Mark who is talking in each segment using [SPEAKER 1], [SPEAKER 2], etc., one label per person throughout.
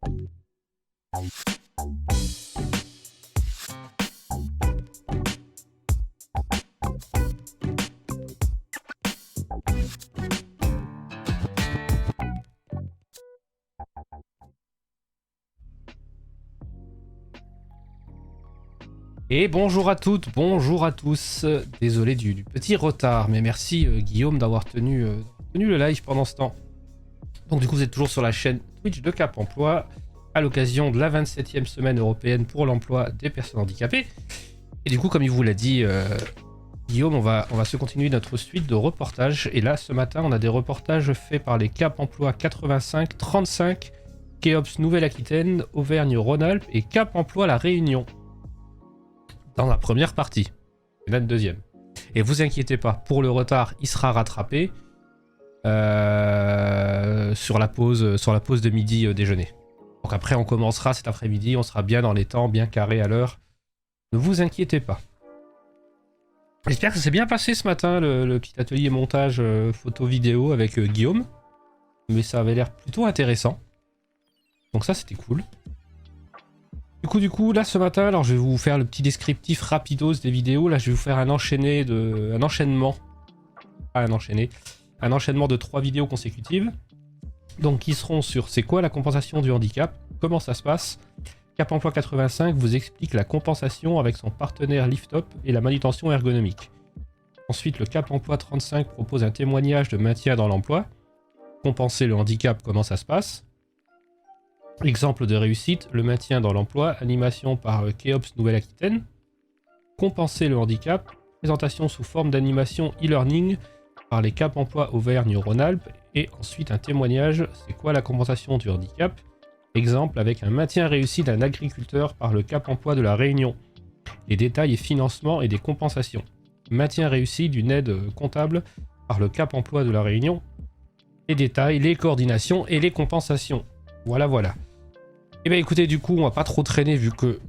[SPEAKER 1] Et bonjour à toutes, bonjour à tous. Désolé du petit retard, mais merci Guillaume d'avoir tenu le live pendant ce temps. Donc du coup vous êtes toujours sur la chaîne Twitch de Cap Emploi à l'occasion de la 27e semaine européenne pour l'emploi des personnes handicapées. Et du coup comme il vous l'a dit Guillaume, on va se continuer notre suite de reportages. Et là ce matin on a des reportages faits par les Cap Emploi 85, 35, Keops Nouvelle-Aquitaine, Auvergne-Rhône-Alpes et Cap Emploi La Réunion. Dans la première partie, et la deuxième. Et vous inquiétez pas, pour le retard, il sera rattrapé sur la pause de midi déjeuner. Donc après, on commencera cet après-midi, on sera bien dans les temps, bien carré à l'heure. Ne vous inquiétez pas. J'espère que ça s'est bien passé ce matin, le petit atelier montage photo-vidéo avec Guillaume. Mais ça avait l'air plutôt intéressant. Donc ça, c'était cool. Du coup, là ce matin, alors je vais vous faire le petit descriptif rapidos des vidéos. Là, je vais vous faire un enchaînement de 3 vidéos consécutives. Donc, qui seront sur c'est quoi la compensation du handicap, comment ça se passe. Cap Emploi 85 vous explique la compensation avec son partenaire LiftUp et la manutention ergonomique. Ensuite, le Cap Emploi 35 propose un témoignage de maintien dans l'emploi. Compenser le handicap, comment ça se passe. Exemple de réussite, le maintien dans l'emploi, animation par Keops Nouvelle-Aquitaine. Compenser le handicap, présentation sous forme d'animation e-learning par les Cap Emploi Auvergne-Rhône-Alpes. Et ensuite un témoignage, c'est quoi la compensation du handicap. Exemple avec un maintien réussi d'un agriculteur par le Cap Emploi de La Réunion. Les détails et financements et des compensations. Maintien réussi d'une aide comptable par le Cap Emploi de La Réunion. Les détails, les coordinations et les compensations. Voilà. Et bien écoutez, du coup, on va pas trop traîner vu que...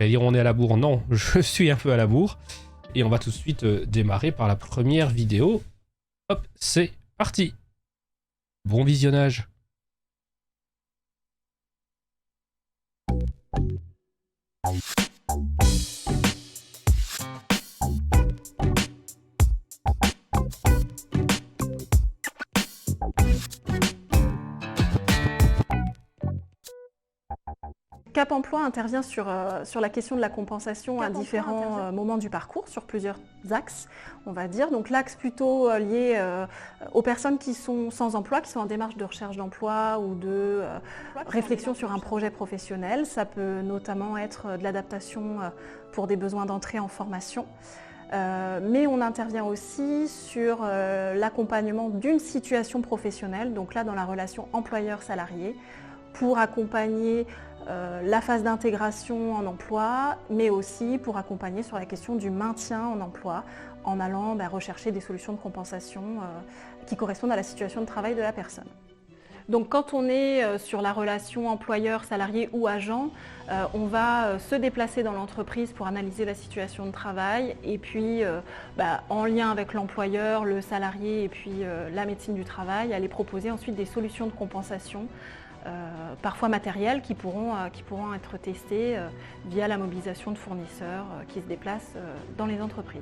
[SPEAKER 1] dire on est à la bourre, non, je suis un peu à la bourre. Et on va tout de suite démarrer par la première vidéo. Hop, c'est parti. Bon visionnage.
[SPEAKER 2] Cap Emploi intervient sur la question de la compensation à différents moments du parcours, sur plusieurs axes, on va dire. Donc l'axe plutôt lié aux personnes qui sont sans emploi, qui sont en démarche de recherche d'emploi ou de réflexion sur un projet professionnel. Ça peut notamment être de l'adaptation pour des besoins d'entrée en formation. Mais on intervient aussi sur l'accompagnement d'une situation professionnelle, donc là dans la relation employeur-salarié, pour accompagner la phase d'intégration en emploi, mais aussi pour accompagner sur la question du maintien en emploi, en allant rechercher des solutions de compensation qui correspondent à la situation de travail de la personne. Donc quand on est sur la relation employeur, salarié ou agent, on va se déplacer dans l'entreprise pour analyser la situation de travail et puis en lien avec l'employeur, le salarié et puis la médecine du travail, aller proposer ensuite des solutions de compensation parfois matériels qui pourront être testés via la mobilisation de fournisseurs qui se déplacent dans les entreprises.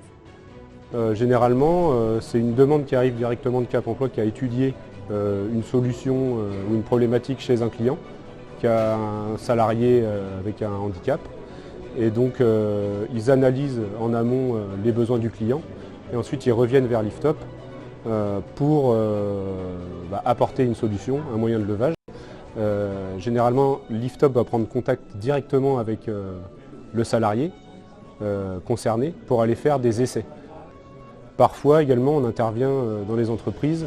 [SPEAKER 3] Généralement, c'est une demande qui arrive directement de Cap Emploi qui a étudié une solution ou une problématique chez un client qui a un salarié avec un handicap. Et donc ils analysent en amont les besoins du client et ensuite ils reviennent vers LiftUp pour apporter une solution, un moyen de levage. Généralement, LiftUp va prendre contact directement avec le salarié concerné pour aller faire des essais. Parfois également, on intervient dans les entreprises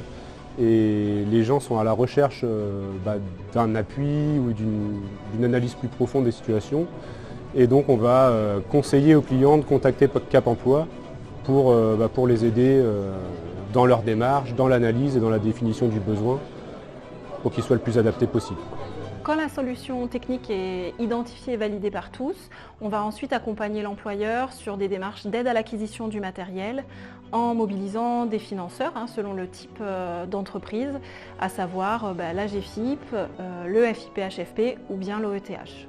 [SPEAKER 3] et les gens sont à la recherche d'un appui ou d'une analyse plus profonde des situations. Et donc on va conseiller aux clients de contacter Cap Emploi pour les aider dans leur démarche, dans l'analyse et dans la définition du besoin pour qu'il soit le plus adapté possible.
[SPEAKER 2] quand la solution technique est identifiée et validée par tous, on va ensuite accompagner l'employeur sur des démarches d'aide à l'acquisition du matériel en mobilisant des financeurs selon le type d'entreprise, à savoir la GFIP, le FIPHFP ou bien l'OETH.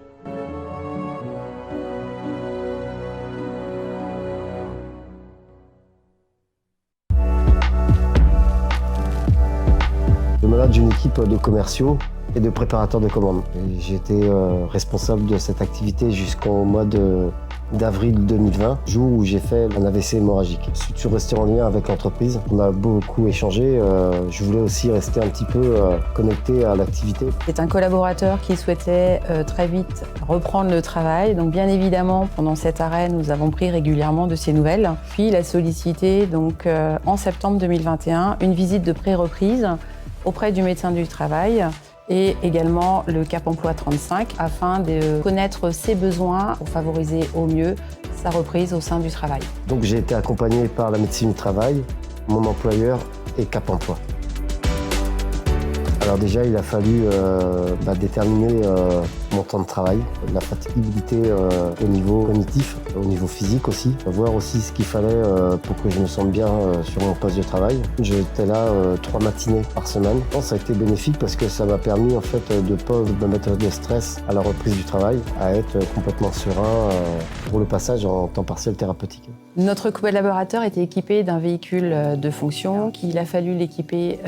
[SPEAKER 4] Je me manage une équipe de commerciaux et de préparateurs de commandes. J'étais responsable de cette activité jusqu'au mois d'avril 2020, jour où j'ai fait un AVC hémorragique. Je suis toujours resté en lien avec l'entreprise. On a beaucoup échangé. Je voulais aussi rester un petit peu connecté à l'activité.
[SPEAKER 5] C'est un collaborateur qui souhaitait très vite reprendre le travail. Donc bien évidemment, pendant cet arrêt, nous avons pris régulièrement de ses nouvelles. Puis il a sollicité donc, en septembre 2021 une visite de pré-reprise auprès du médecin du travail et également le Cap Emploi 35 afin de connaître ses besoins pour favoriser au mieux sa reprise au sein du travail.
[SPEAKER 4] Donc j'ai été accompagné par la médecine du travail, mon employeur et Cap Emploi. Alors déjà, il a fallu déterminer mon temps de travail, la fatigabilité au niveau cognitif, au niveau physique aussi, voir aussi ce qu'il fallait pour que je me sente bien sur mon poste de travail. J'étais là 3 matinées par semaine. Ça a été bénéfique parce que ça m'a permis en fait de ne pas me mettre de stress à la reprise du travail, à être complètement serein pour le passage en temps partiel thérapeutique.
[SPEAKER 5] Notre collaborateur était équipé d'un véhicule de fonction qu'il a fallu l'équiper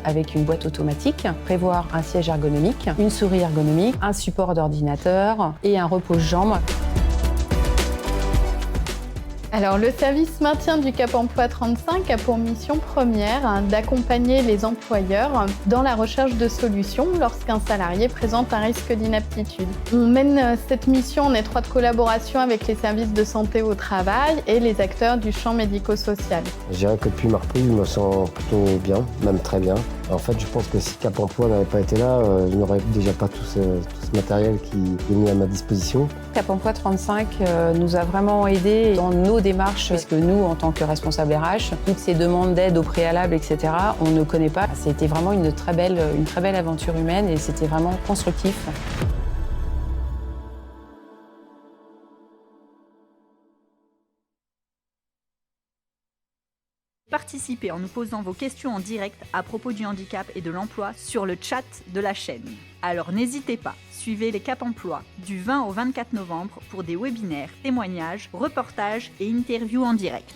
[SPEAKER 5] avec une boîte automatique, prévoir un siège ergonomique, une souris ergonomique, un support d'ordinateur et un repose-jambes.
[SPEAKER 6] Alors, le service maintien du Cap Emploi 35 a pour mission première d'accompagner les employeurs dans la recherche de solutions lorsqu'un salarié présente un risque d'inaptitude. On mène cette mission en étroite collaboration avec les services de santé au travail et les acteurs du champ médico-social.
[SPEAKER 4] Je dirais que depuis ma reprise, je me sens plutôt bien, même très bien. En fait, je pense que si Cap Emploi n'avait pas été là, je n'aurais déjà pas tout ce matériel qui est mis à ma disposition.
[SPEAKER 5] Cap Emploi 35 nous a vraiment aidés dans nos démarches, puisque nous, en tant que responsables RH, toutes ces demandes d'aide au préalable, etc., on ne connaît pas. C'était vraiment une très belle aventure humaine et c'était vraiment constructif.
[SPEAKER 7] Participez en nous posant vos questions en direct à propos du handicap et de l'emploi sur le chat de la chaîne. Alors n'hésitez pas, suivez les Cap Emploi du 20 au 24 novembre pour des webinaires, témoignages, reportages et interviews en direct.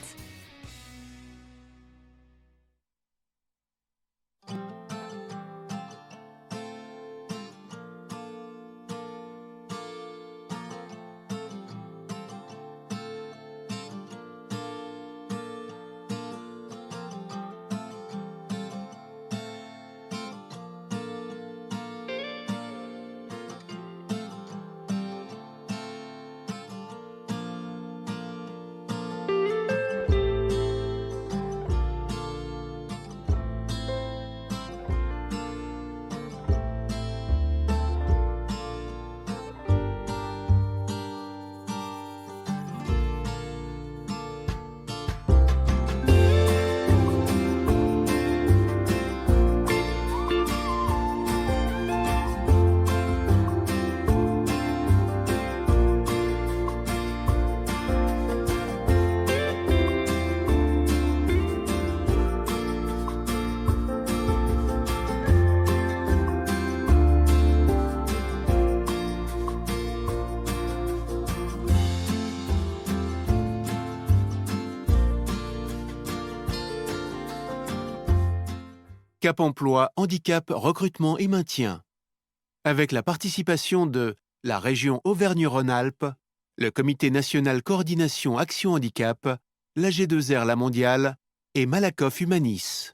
[SPEAKER 8] Cap Emploi, handicap, recrutement et maintien. Avec la participation de la région Auvergne-Rhône-Alpes, le Comité national coordination action handicap, l'AG2R La Mondiale et Malakoff Humanis.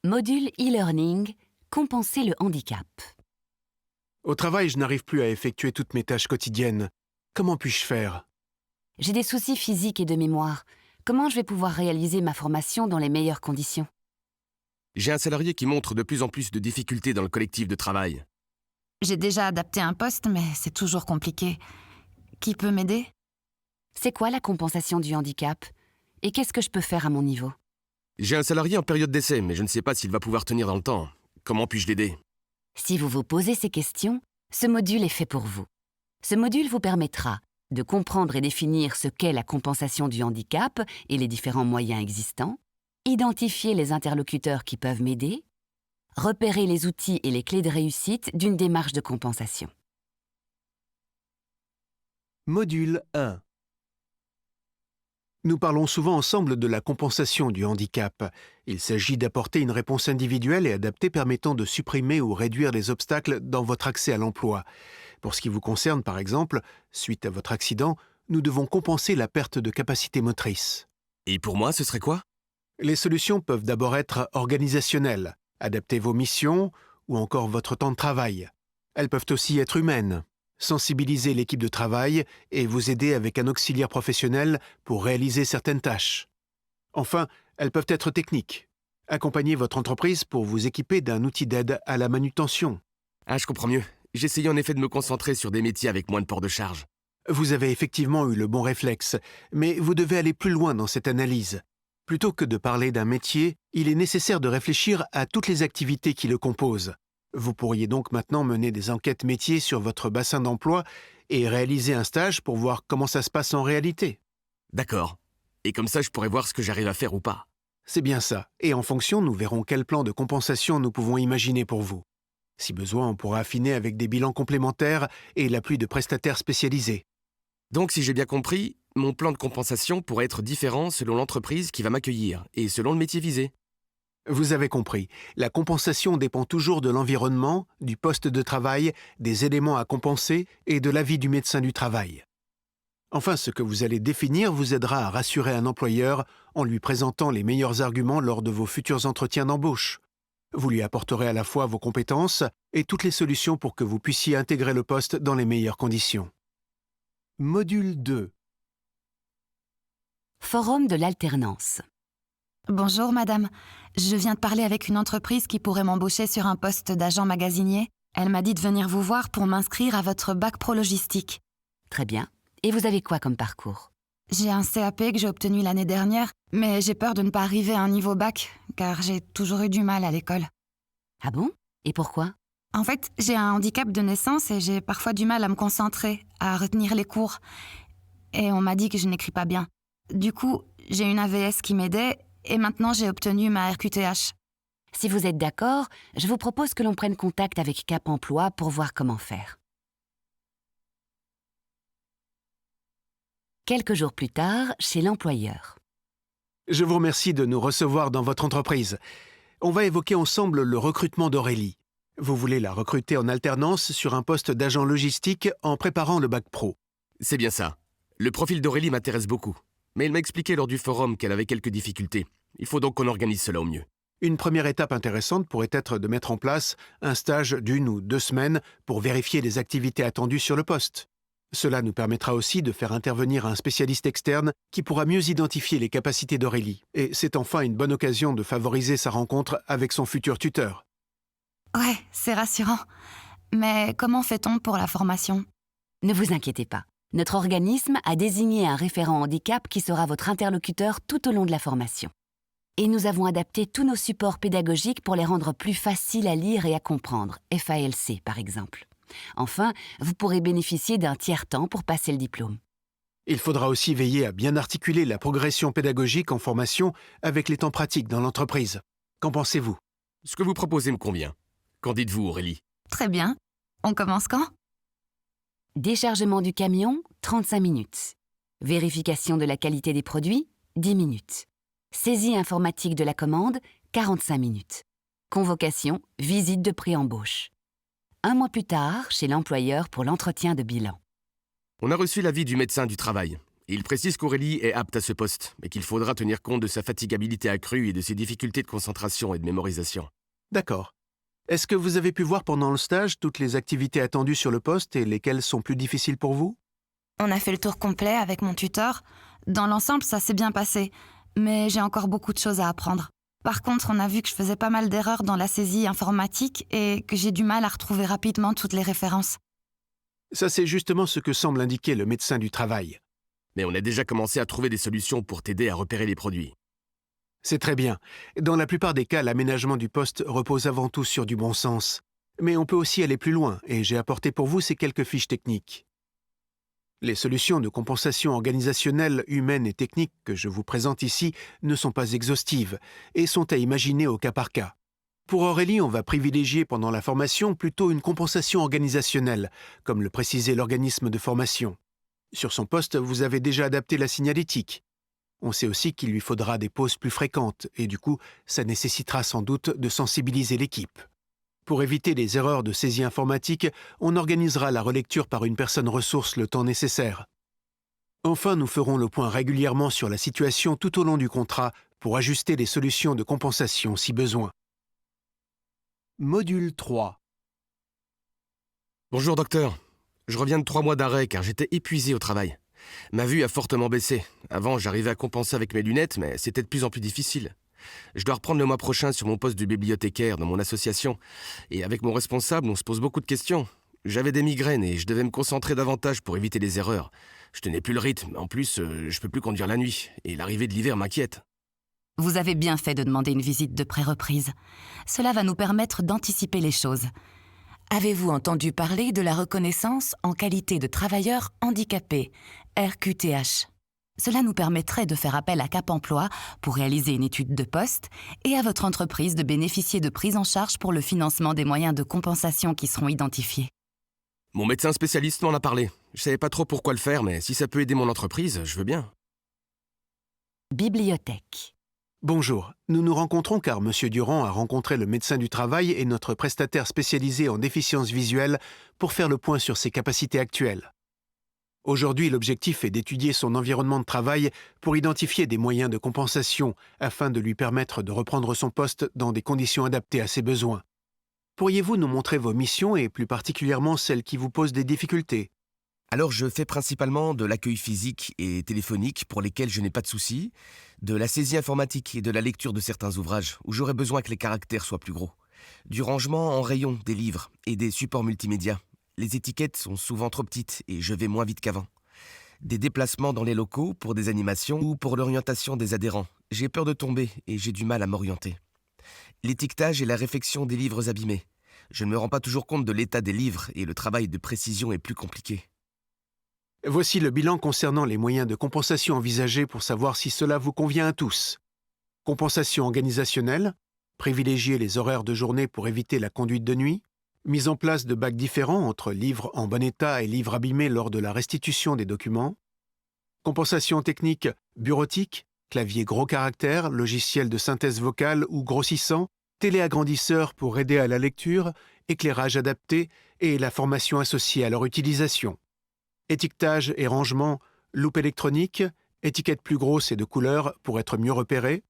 [SPEAKER 9] Module e-learning, compenser le handicap.
[SPEAKER 8] Au travail, je n'arrive plus à effectuer toutes mes tâches quotidiennes. Comment puis-je faire ?
[SPEAKER 9] J'ai des soucis physiques et de mémoire. Comment je vais pouvoir réaliser ma formation dans les meilleures conditions ?
[SPEAKER 10] J'ai un salarié qui montre de plus en plus de difficultés dans le collectif de travail.
[SPEAKER 11] J'ai déjà adapté un poste, mais c'est toujours compliqué. Qui peut m'aider ?
[SPEAKER 9] C'est quoi la compensation du handicap ? Et qu'est-ce que je peux faire à mon niveau ?
[SPEAKER 10] J'ai un salarié en période d'essai, mais je ne sais pas s'il va pouvoir tenir dans le temps. Comment puis-je l'aider?
[SPEAKER 9] Si vous vous posez ces questions, ce module est fait pour vous. Ce module vous permettra de comprendre et définir ce qu'est la compensation du handicap et les différents moyens existants, identifier les interlocuteurs qui peuvent m'aider, repérer les outils et les clés de réussite d'une démarche de compensation.
[SPEAKER 8] Module 1. Nous parlons souvent ensemble de la compensation du handicap. Il s'agit d'apporter une réponse individuelle et adaptée permettant de supprimer ou réduire les obstacles dans votre accès à l'emploi. Pour ce qui vous concerne, par exemple, suite à votre accident, nous devons compenser la perte de capacité motrice.
[SPEAKER 10] Et pour moi, ce serait quoi?
[SPEAKER 8] Les solutions peuvent d'abord être organisationnelles, adapter vos missions ou encore votre temps de travail. Elles peuvent aussi être humaines. Sensibiliser l'équipe de travail et vous aider avec un auxiliaire professionnel pour réaliser certaines tâches. Enfin, elles peuvent être techniques. Accompagner votre entreprise pour vous équiper d'un outil d'aide à la manutention.
[SPEAKER 10] Ah, je comprends mieux. J'essayais en effet de me concentrer sur des métiers avec moins de port de charge.
[SPEAKER 8] Vous avez effectivement eu le bon réflexe, mais vous devez aller plus loin dans cette analyse. Plutôt que de parler d'un métier, il est nécessaire de réfléchir à toutes les activités qui le composent. Vous pourriez donc maintenant mener des enquêtes métiers sur votre bassin d'emploi et réaliser un stage pour voir comment ça se passe en réalité.
[SPEAKER 10] D'accord. Et comme ça, je pourrais voir ce que j'arrive à faire ou pas.
[SPEAKER 8] C'est bien ça. Et en fonction, nous verrons quel plan de compensation nous pouvons imaginer pour vous. Si besoin, on pourra affiner avec des bilans complémentaires et l'appui de prestataires spécialisés.
[SPEAKER 10] Donc, si j'ai bien compris, mon plan de compensation pourrait être différent selon l'entreprise qui va m'accueillir et selon le métier visé.
[SPEAKER 8] Vous avez compris, la compensation dépend toujours de l'environnement, du poste de travail, des éléments à compenser et de l'avis du médecin du travail. Enfin, ce que vous allez définir vous aidera à rassurer un employeur en lui présentant les meilleurs arguments lors de vos futurs entretiens d'embauche. Vous lui apporterez à la fois vos compétences et toutes les solutions pour que vous puissiez intégrer le poste dans les meilleures conditions. Module 2.
[SPEAKER 9] Forum de l'alternance.
[SPEAKER 11] Bonjour madame, je viens de parler avec une entreprise qui pourrait m'embaucher sur un poste d'agent magasinier. Elle m'a dit de venir vous voir pour m'inscrire à votre bac pro logistique.
[SPEAKER 9] Très bien. Et vous avez quoi comme parcours?
[SPEAKER 11] J'ai un CAP que j'ai obtenu l'année dernière, mais j'ai peur de ne pas arriver à un niveau bac, car j'ai toujours eu du mal à l'école.
[SPEAKER 9] Ah bon? Et pourquoi?
[SPEAKER 11] En fait, j'ai un handicap de naissance et j'ai parfois du mal à me concentrer, à retenir les cours. Et on m'a dit que je n'écris pas bien. Du coup, j'ai une AVS qui m'aidait et maintenant j'ai obtenu ma RQTH.
[SPEAKER 9] Si vous êtes d'accord, je vous propose que l'on prenne contact avec Cap Emploi pour voir comment faire. Quelques jours plus tard, chez l'employeur.
[SPEAKER 8] Je vous remercie de nous recevoir dans votre entreprise. On va évoquer ensemble le recrutement d'Aurélie. Vous voulez la recruter en alternance sur un poste d'agent logistique en préparant le bac pro.
[SPEAKER 10] C'est bien ça. Le profil d'Aurélie m'intéresse beaucoup. Mais elle m'a expliqué lors du forum qu'elle avait quelques difficultés. Il faut donc qu'on organise cela au mieux.
[SPEAKER 8] Une première étape intéressante pourrait être de mettre en place un stage d'1 ou 2 semaines pour vérifier les activités attendues sur le poste. Cela nous permettra aussi de faire intervenir un spécialiste externe qui pourra mieux identifier les capacités d'Aurélie. Et c'est enfin une bonne occasion de favoriser sa rencontre avec son futur tuteur.
[SPEAKER 11] Ouais, c'est rassurant. Mais comment fait-on pour la formation?
[SPEAKER 9] Ne vous inquiétez pas. Notre organisme a désigné un référent handicap qui sera votre interlocuteur tout au long de la formation. Et nous avons adapté tous nos supports pédagogiques pour les rendre plus faciles à lire et à comprendre, FALC par exemple. Enfin, vous pourrez bénéficier d'un tiers-temps pour passer le diplôme.
[SPEAKER 8] Il faudra aussi veiller à bien articuler la progression pédagogique en formation avec les temps pratiques dans l'entreprise. Qu'en pensez-vous?
[SPEAKER 10] Ce que vous proposez me convient. Qu'en dites-vous, Aurélie?
[SPEAKER 11] Très bien. On commence quand?
[SPEAKER 9] Déchargement du camion, 35 minutes. Vérification de la qualité des produits, 10 minutes. Saisie informatique de la commande, 45 minutes. Convocation, visite de pré-embauche. 1 mois plus tard, chez l'employeur pour l'entretien de bilan.
[SPEAKER 10] On a reçu l'avis du médecin du travail. Il précise qu'Aurélie est apte à ce poste, mais qu'il faudra tenir compte de sa fatigabilité accrue et de ses difficultés de concentration et de mémorisation.
[SPEAKER 8] D'accord. Est-ce que vous avez pu voir pendant le stage toutes les activités attendues sur le poste et lesquelles sont plus difficiles pour vous?
[SPEAKER 11] On a fait le tour complet avec mon tuteur. Dans l'ensemble, ça s'est bien passé, mais j'ai encore beaucoup de choses à apprendre. Par contre, on a vu que je faisais pas mal d'erreurs dans la saisie informatique et que j'ai du mal à retrouver rapidement toutes les références.
[SPEAKER 8] Ça, c'est justement ce que semble indiquer le médecin du travail.
[SPEAKER 10] Mais on a déjà commencé à trouver des solutions pour t'aider à repérer les produits.
[SPEAKER 8] C'est très bien. Dans la plupart des cas, l'aménagement du poste repose avant tout sur du bon sens. Mais on peut aussi aller plus loin, et j'ai apporté pour vous ces quelques fiches techniques. Les solutions de compensation organisationnelle, humaine et technique que je vous présente ici ne sont pas exhaustives et sont à imaginer au cas par cas. Pour Aurélie, on va privilégier pendant la formation plutôt une compensation organisationnelle, comme le précisait l'organisme de formation. Sur son poste, vous avez déjà adapté la signalétique. On sait aussi qu'il lui faudra des pauses plus fréquentes et du coup, ça nécessitera sans doute de sensibiliser l'équipe. Pour éviter les erreurs de saisie informatique, on organisera la relecture par une personne ressource le temps nécessaire. Enfin, nous ferons le point régulièrement sur la situation tout au long du contrat pour ajuster les solutions de compensation si besoin. Module 3.
[SPEAKER 10] Bonjour docteur. Je reviens de 3 mois d'arrêt car j'étais épuisé au travail. Ma vue a fortement baissé. Avant, j'arrivais à compenser avec mes lunettes, mais c'était de plus en plus difficile. Je dois reprendre le mois prochain sur mon poste de bibliothécaire dans mon association. Et avec mon responsable, on se pose beaucoup de questions. J'avais des migraines et je devais me concentrer davantage pour éviter les erreurs. Je tenais plus le rythme. En plus, je peux plus conduire la nuit. Et l'arrivée de l'hiver m'inquiète.
[SPEAKER 9] Vous avez bien fait de demander une visite de pré-reprise. Cela va nous permettre d'anticiper les choses. Avez-vous entendu parler de la reconnaissance en qualité de travailleur handicapé, RQTH? Cela nous permettrait de faire appel à Cap Emploi pour réaliser une étude de poste et à votre entreprise de bénéficier de prise en charge pour le financement des moyens de compensation qui seront identifiés.
[SPEAKER 10] Mon médecin spécialiste m'en a parlé. Je savais pas trop pourquoi le faire, mais si ça peut aider mon entreprise, je veux bien.
[SPEAKER 9] Bibliothèque.
[SPEAKER 8] Bonjour, nous nous rencontrons car M. Durand a rencontré le médecin du travail et notre prestataire spécialisé en déficience visuelle pour faire le point sur ses capacités actuelles. Aujourd'hui, l'objectif est d'étudier son environnement de travail pour identifier des moyens de compensation afin de lui permettre de reprendre son poste dans des conditions adaptées à ses besoins. Pourriez-vous nous montrer vos missions et plus particulièrement celles qui vous posent des difficultés?
[SPEAKER 10] Alors je fais principalement de l'accueil physique et téléphonique pour lesquels je n'ai pas de soucis, de la saisie informatique et de la lecture de certains ouvrages où j'aurais besoin que les caractères soient plus gros, du rangement en rayon des livres et des supports multimédia. Les étiquettes sont souvent trop petites et je vais moins vite qu'avant. Des déplacements dans les locaux pour des animations ou pour l'orientation des adhérents. J'ai peur de tomber et j'ai du mal à m'orienter. L'étiquetage et la réfection des livres abîmés. Je ne me rends pas toujours compte de l'état des livres et le travail de précision est plus compliqué.
[SPEAKER 8] Voici le bilan concernant les moyens de compensation envisagés pour savoir si cela vous convient à tous. Compensation organisationnelle, privilégier les horaires de journée pour éviter la conduite de nuit, mise en place de bacs différents entre livres en bon état et livres abîmés lors de la restitution des documents, compensation technique bureautique, clavier gros caractère, logiciel de synthèse vocale ou grossissant, téléagrandisseur pour aider à la lecture, éclairage adapté et la formation associée à leur utilisation. Étiquetage et rangement, loupe électronique, étiquettes plus grosses et de couleur pour être mieux repérées,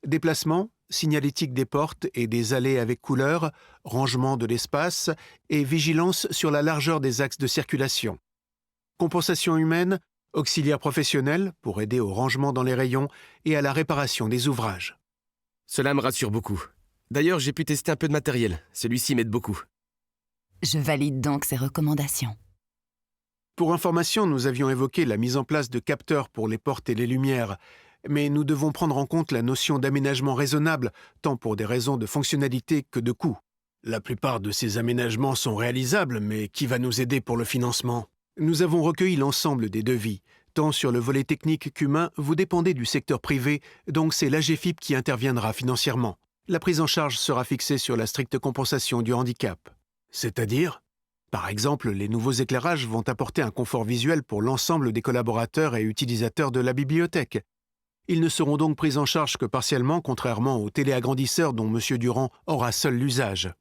[SPEAKER 8] déplacement, signalétique des portes et des allées avec couleur, rangement de l'espace et vigilance sur la largeur des axes de circulation. Compensation humaine, auxiliaire professionnel pour aider au rangement dans les rayons et à la réparation des ouvrages.
[SPEAKER 10] Cela me rassure beaucoup. D'ailleurs, j'ai pu tester un peu de matériel. Celui-ci m'aide beaucoup.
[SPEAKER 9] Je valide donc ces recommandations.
[SPEAKER 8] Pour information, nous avions évoqué la mise en place de capteurs pour les portes et les lumières, mais nous devons prendre en compte la notion d'aménagement raisonnable, tant pour des raisons de fonctionnalité que de coût. La plupart de ces aménagements sont réalisables, mais qui va nous aider pour le financement? Nous avons recueilli l'ensemble des devis. Tant sur le volet technique qu'humain, vous dépendez du secteur privé, donc c'est l'AGFIP qui interviendra financièrement. La prise en charge sera fixée sur la stricte compensation du handicap. C'est-à-dire? Par exemple, les nouveaux éclairages vont apporter un confort visuel pour l'ensemble des collaborateurs et utilisateurs de la bibliothèque. Ils ne seront donc pris en charge que partiellement, contrairement aux téléagrandisseurs dont M. Durand aura seul l'usage.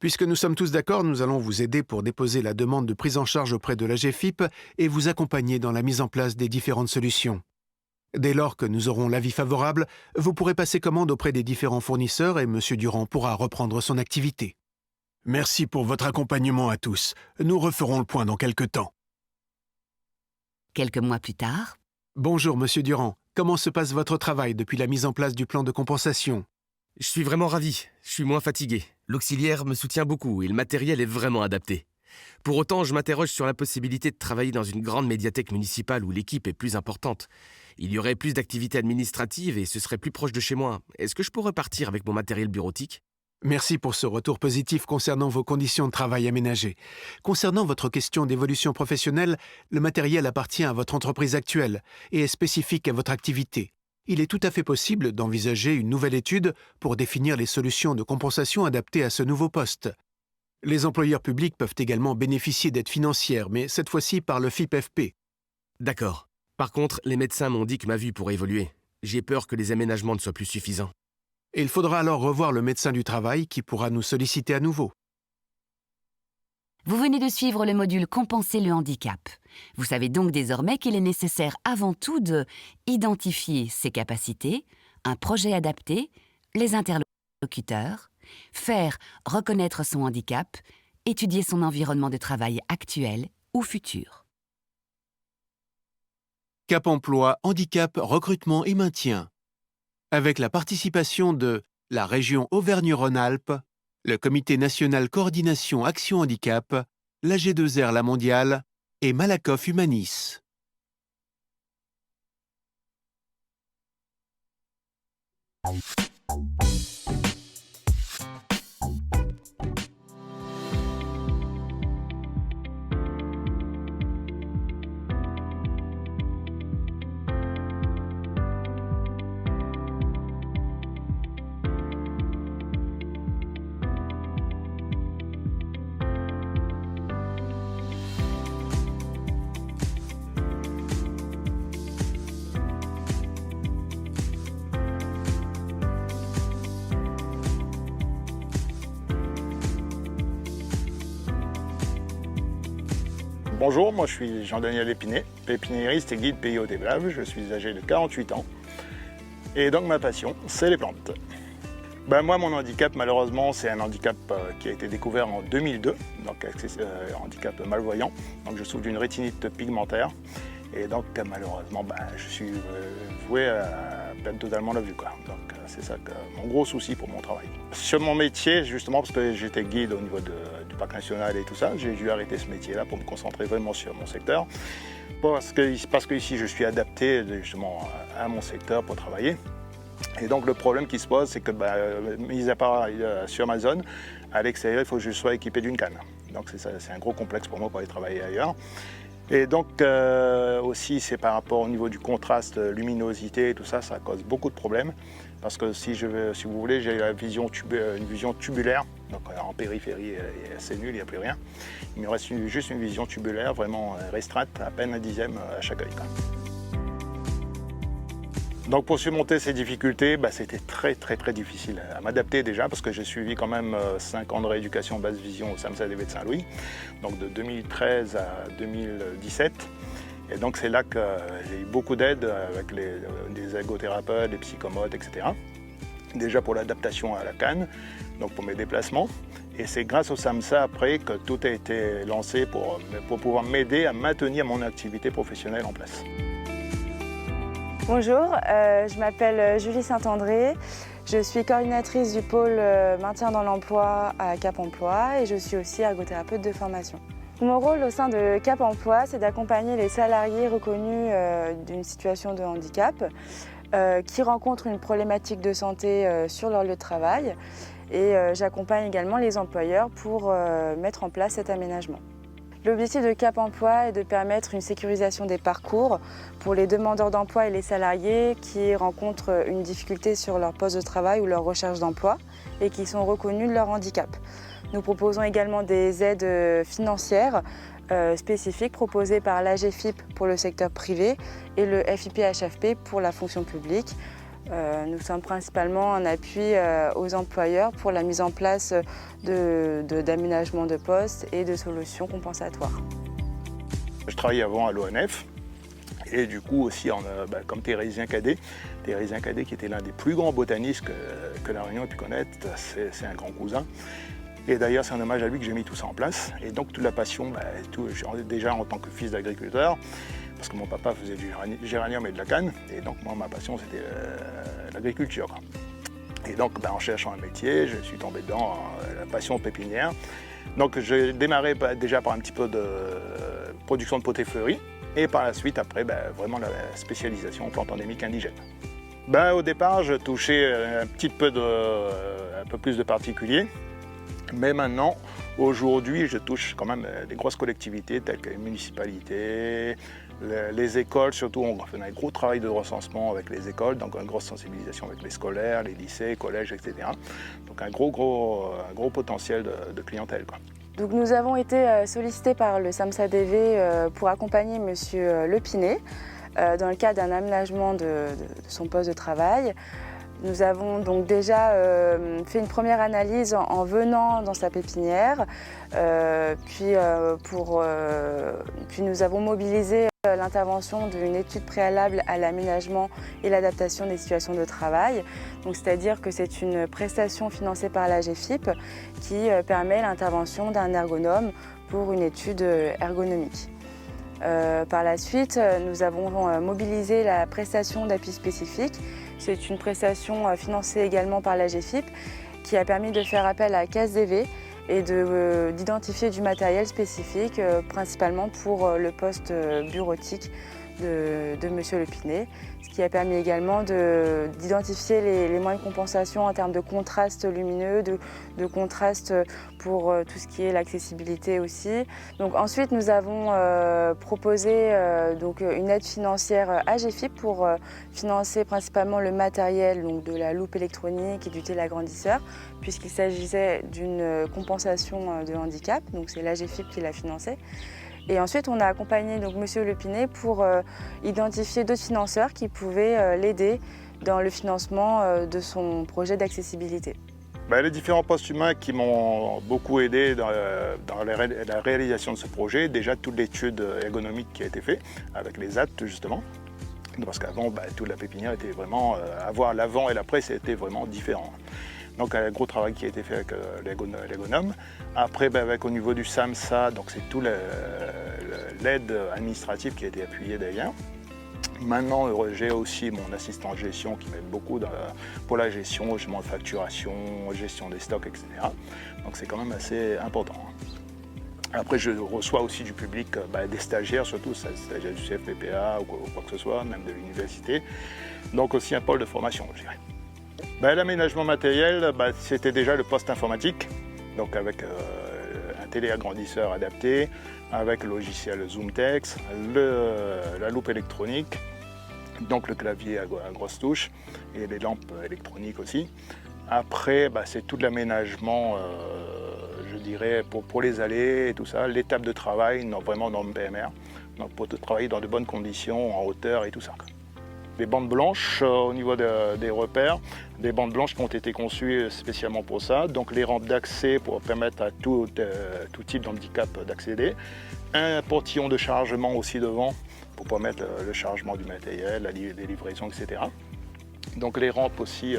[SPEAKER 8] Puisque nous sommes tous d'accord, nous allons vous aider pour déposer la demande de prise en charge auprès de l'AGFIP et vous accompagner dans la mise en place des différentes solutions. Dès lors que nous aurons l'avis favorable, vous pourrez passer commande auprès des différents fournisseurs et M. Durand pourra reprendre son activité. Merci pour votre accompagnement à tous. Nous referons le point dans quelques temps.
[SPEAKER 9] Quelques mois plus tard.
[SPEAKER 8] Bonjour, Monsieur Durand. Comment se passe votre travail depuis la mise en place du plan de compensation?
[SPEAKER 10] Je suis vraiment ravi. Je suis moins fatigué. L'auxiliaire me soutient beaucoup et le matériel est vraiment adapté. Pour autant, je m'interroge sur la possibilité de travailler dans une grande médiathèque municipale où l'équipe est plus importante. Il y aurait plus d'activités administratives et ce serait plus proche de chez moi. Est-ce que je pourrais partir avec mon matériel bureautique ?
[SPEAKER 8] Merci pour ce retour positif concernant vos conditions de travail aménagées. Concernant votre question d'évolution professionnelle, le matériel appartient à votre entreprise actuelle et est spécifique à votre activité. Il est tout à fait possible d'envisager une nouvelle étude pour définir les solutions de compensation adaptées à ce nouveau poste. Les employeurs publics peuvent également bénéficier d'aides financières, mais cette fois-ci par le FIPFP.
[SPEAKER 10] D'accord. Par contre, les médecins m'ont dit que ma vie pourrait évoluer. J'ai peur que les aménagements ne soient plus suffisants.
[SPEAKER 8] Et il faudra alors revoir le médecin du travail qui pourra nous solliciter à nouveau.
[SPEAKER 9] Vous venez de suivre le module Compenser le handicap. Vous savez donc désormais qu'il est nécessaire avant tout de identifier ses capacités, un projet adapté, les interlocuteurs, faire reconnaître son handicap, étudier son environnement de travail actuel ou futur.
[SPEAKER 8] Cap Emploi, Handicap, Recrutement et Maintien. Avec la participation de la région Auvergne-Rhône-Alpes, le Comité national coordination Action Handicap, l'AG2R La Mondiale et Malakoff Humanis.
[SPEAKER 12] Bonjour, moi je suis Jean-Daniel Épinay, pépiniériste et guide pays des Blaves. Je suis âgé de 48 ans et donc ma passion, c'est les plantes. Moi, mon handicap, malheureusement, c'est un handicap qui a été découvert en 2002, donc handicap malvoyant. Donc je souffre d'une rétinite pigmentaire et donc malheureusement, je suis voué à perdre totalement la vue, quoi. Donc c'est ça mon gros souci pour mon travail. Sur mon métier, justement, parce que j'étais guide au niveau du parc national et tout ça, j'ai dû arrêter ce métier-là pour me concentrer vraiment sur mon secteur. Parce que ici, je suis adapté justement à mon secteur pour travailler. Et donc le problème qui se pose, c'est que, mis à part sur ma zone, à l'extérieur, il faut que je sois équipé d'une canne. Donc c'est un gros complexe pour moi pour aller travailler ailleurs. Et donc aussi, c'est par rapport au niveau du contraste, luminosité et tout ça, ça cause beaucoup de problèmes. Parce que si vous voulez, j'ai une vision tubulaire. Donc en périphérie, c'est nul, il n'y a plus rien. Il me reste juste une vision tubulaire vraiment restreinte, à peine un dixième à chaque œil. Donc pour surmonter ces difficultés, c'était très difficile à m'adapter déjà parce que j'ai suivi quand même 5 ans de rééducation basse vision au SAMSADV de Saint-Louis, donc de 2013 à 2017. Et donc c'est là que j'ai eu beaucoup d'aide avec des ergothérapeutes, des psychomotes, etc. Déjà pour l'adaptation à la canne, donc pour mes déplacements. Et c'est grâce au SAMSA après que tout a été lancé pour pouvoir m'aider à maintenir mon activité professionnelle en place.
[SPEAKER 13] Bonjour, je m'appelle Julie Saint-André, je suis coordinatrice du pôle maintien dans l'emploi à Cap Emploi et je suis aussi ergothérapeute de formation. Mon rôle au sein de Cap Emploi, c'est d'accompagner les salariés reconnus d'une situation de handicap qui rencontrent une problématique de santé sur leur lieu de travail et j'accompagne également les employeurs pour mettre en place cet aménagement. L'objectif de Cap Emploi est de permettre une sécurisation des parcours pour les demandeurs d'emploi et les salariés qui rencontrent une difficulté sur leur poste de travail ou leur recherche d'emploi et qui sont reconnus de leur handicap. Nous proposons également des aides financières spécifiques proposées par l'AGFIP pour le secteur privé et le FIP-HFP pour la fonction publique. Nous sommes principalement en appui aux employeurs pour la mise en place d'aménagements de postes et de solutions compensatoires.
[SPEAKER 12] Je travaillais avant à l'ONF et du coup aussi comme Thérésien Cadet. Thérésien Cadet qui était l'un des plus grands botanistes que La Réunion ait pu connaître, c'est un grand cousin. Et d'ailleurs c'est un hommage à lui que j'ai mis tout ça en place. Et donc toute la passion, déjà en tant que fils d'agriculteur, parce que mon papa faisait du géranium et de la canne, et donc moi ma passion c'était l'agriculture. Et donc en cherchant un métier, je suis tombé dans la passion pépinière. Donc j'ai démarré déjà par un petit peu de production de potées fleuries, Et par la suite, après, vraiment la spécialisation en plantes endémiques indigènes. Au départ, je touchais un peu plus de particuliers. Mais maintenant, aujourd'hui, je touche quand même des grosses collectivités telles que les municipalités, les écoles, surtout on fait un gros travail de recensement avec les écoles, donc une grosse sensibilisation avec les scolaires, les lycées, collèges, etc. Donc un gros potentiel de clientèle, quoi.
[SPEAKER 13] Donc nous avons été sollicités par le SAMSA-DV pour accompagner Monsieur Lepiné dans le cadre d'un aménagement de son poste de travail. Nous avons donc déjà fait une première analyse en venant dans sa pépinière, puis nous avons mobilisé l'intervention d'une étude préalable à l'aménagement et l'adaptation des situations de travail. C'est-à-dire que c'est une prestation financée par la GFIP qui permet l'intervention d'un ergonome pour une étude ergonomique. Par la suite, nous avons mobilisé la prestation d'appui spécifique. C'est une prestation financée également par la GFIP qui a permis de faire appel à CASDV et d'identifier du matériel spécifique, principalement pour le poste bureautique de Monsieur Lepiné, ce qui a permis également d'identifier les moyens de compensation en termes de contraste lumineux, de contraste pour tout ce qui est l'accessibilité aussi. Donc ensuite, nous avons proposé une aide financière à GFIP pour financer principalement le matériel, donc de la loupe électronique et du téléagrandisseur, puisqu'il s'agissait d'une compensation de handicap, donc c'est la GFIP qui l'a financé. Et ensuite, on a accompagné donc Monsieur Lepiné pour identifier d'autres financeurs qui pouvaient l'aider dans le financement de son projet d'accessibilité.
[SPEAKER 12] Les différents postes humains qui m'ont beaucoup aidé dans la réalisation de ce projet, déjà toute l'étude ergonomique qui a été faite avec les AT justement, parce qu'avant toute la pépinière était vraiment, avoir l'avant et l'après c'était vraiment différent. Donc un gros travail qui a été fait avec l'ergonome. Après au niveau du SAMSA, donc c'est tout l'aide administrative qui a été appuyée derrière. Maintenant, j'ai aussi mon assistant de gestion qui m'aide beaucoup pour la gestion, justement de facturation, gestion des stocks, etc. Donc c'est quand même assez important. Après, je reçois aussi du public, des stagiaires, surtout stagiaires du CFPPA ou quoi que ce soit, même de l'université. Donc aussi un pôle de formation, je dirais. L'aménagement matériel, c'était déjà le poste informatique, donc avec un téléagrandisseur adapté, avec le logiciel ZoomText, la loupe électronique, donc le clavier à grosse touche et les lampes électroniques aussi. Après, c'est tout l'aménagement, je dirais, pour les allées et tout ça, l'étape de travail, vraiment dans le PMR, donc pour travailler dans de bonnes conditions, en hauteur et tout ça. Des bandes blanches au niveau des repères, des bandes blanches qui ont été conçues spécialement pour ça, donc les rampes d'accès pour permettre à tout type d'handicap d'accéder, un portillon de chargement aussi devant pour permettre le chargement du matériel, des livraisons, etc. Donc les rampes aussi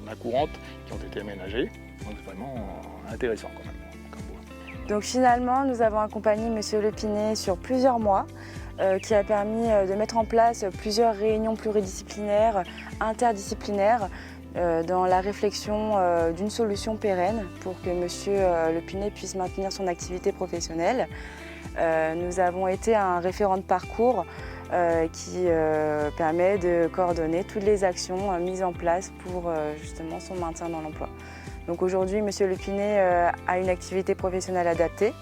[SPEAKER 12] main courante qui ont été aménagées, donc c'est vraiment intéressant quand même.
[SPEAKER 13] Donc finalement, nous avons accompagné Monsieur Lepiné sur plusieurs mois, qui a permis de mettre en place plusieurs réunions pluridisciplinaires, interdisciplinaires, dans la réflexion d'une solution pérenne pour que Monsieur Lepiné puisse maintenir son activité professionnelle. Nous avons été un référent de parcours qui permet de coordonner toutes les actions mises en place pour justement son maintien dans l'emploi. Donc aujourd'hui, Monsieur Lepiné a une activité professionnelle adaptée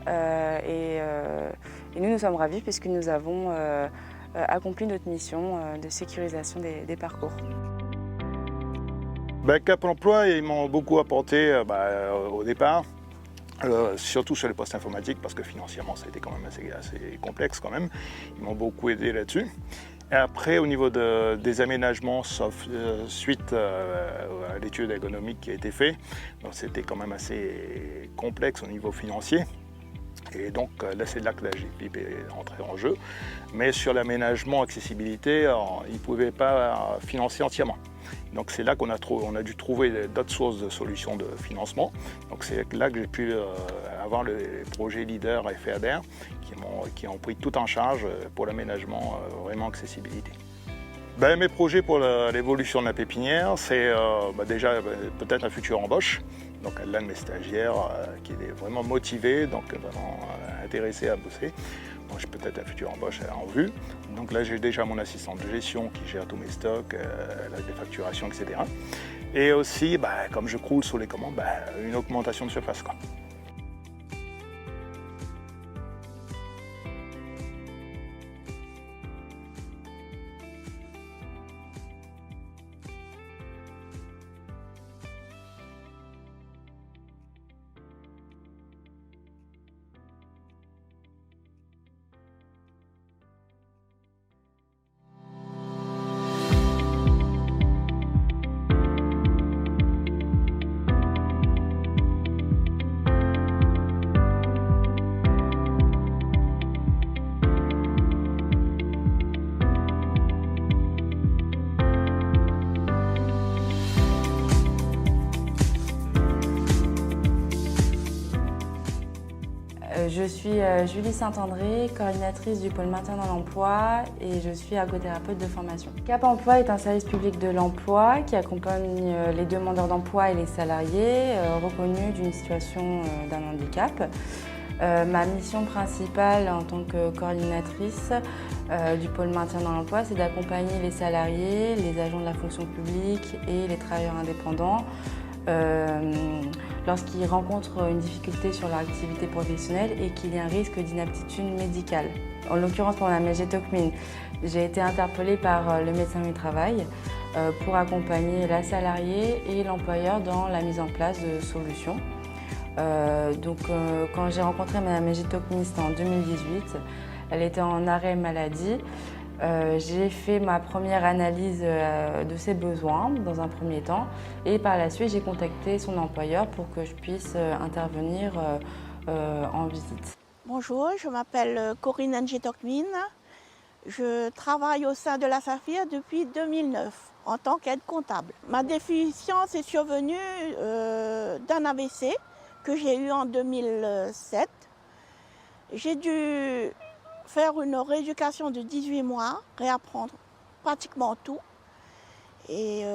[SPEAKER 13] et nous sommes ravis puisque nous avons accompli notre mission de sécurisation des parcours.
[SPEAKER 12] Cap Emploi, ils m'ont beaucoup apporté au départ, surtout sur les postes informatiques parce que financièrement ça a été quand même assez complexe quand même. Ils m'ont beaucoup aidé là-dessus. Et après, au niveau des aménagements, suite à l'étude ergonomique qui a été faite, c'était quand même assez complexe au niveau financier. Et donc là, c'est là que la GFIP est entrée en jeu. Mais sur l'aménagement, accessibilité, ils ne pouvaient pas financer entièrement. Donc c'est là qu'on a dû trouver d'autres sources de solutions de financement. Donc c'est là que j'ai pu avoir le projet leader FRDR qui ont pris tout en charge pour l'aménagement, vraiment accessibilité. Mes projets pour l'évolution de la pépinière, c'est déjà peut-être un futur embauche. Donc l'un de mes stagiaires qui est vraiment motivé, donc vraiment intéressé à bosser Donc j'ai peut-être la future embauche en vue. Donc là j'ai déjà mon assistante de gestion qui gère tous mes stocks, les facturations, etc. Et aussi, comme je croule sous les commandes, une augmentation de surface, quoi.
[SPEAKER 13] Je suis Julie Saint-André, coordinatrice du pôle maintien dans l'emploi et je suis ergothérapeute de formation. Cap Emploi est un service public de l'emploi qui accompagne les demandeurs d'emploi et les salariés reconnus d'une situation d'un handicap. Ma mission principale en tant que coordinatrice du pôle maintien dans l'emploi, c'est d'accompagner les salariés, les agents de la fonction publique et les travailleurs indépendants lorsqu'ils rencontrent une difficulté sur leur activité professionnelle et qu'il y a un risque d'inaptitude médicale. En l'occurrence pour ma MG-Tocmin, j'ai été interpellée par le médecin du travail pour accompagner la salariée et l'employeur dans la mise en place de solutions. Quand j'ai rencontré Mme MG-Tocmin, c'était en 2018, elle était en arrêt maladie. J'ai fait ma première analyse de ses besoins dans un premier temps et par la suite j'ai contacté son employeur pour que je puisse intervenir en visite.
[SPEAKER 14] Bonjour, je m'appelle Corinne MG-Tocmin. Je travaille au sein de la Saphir depuis 2009 en tant qu'aide comptable. Ma déficience est survenue d'un AVC que j'ai eu en 2007. J'ai dû faire une rééducation de 18 mois, réapprendre pratiquement tout. Et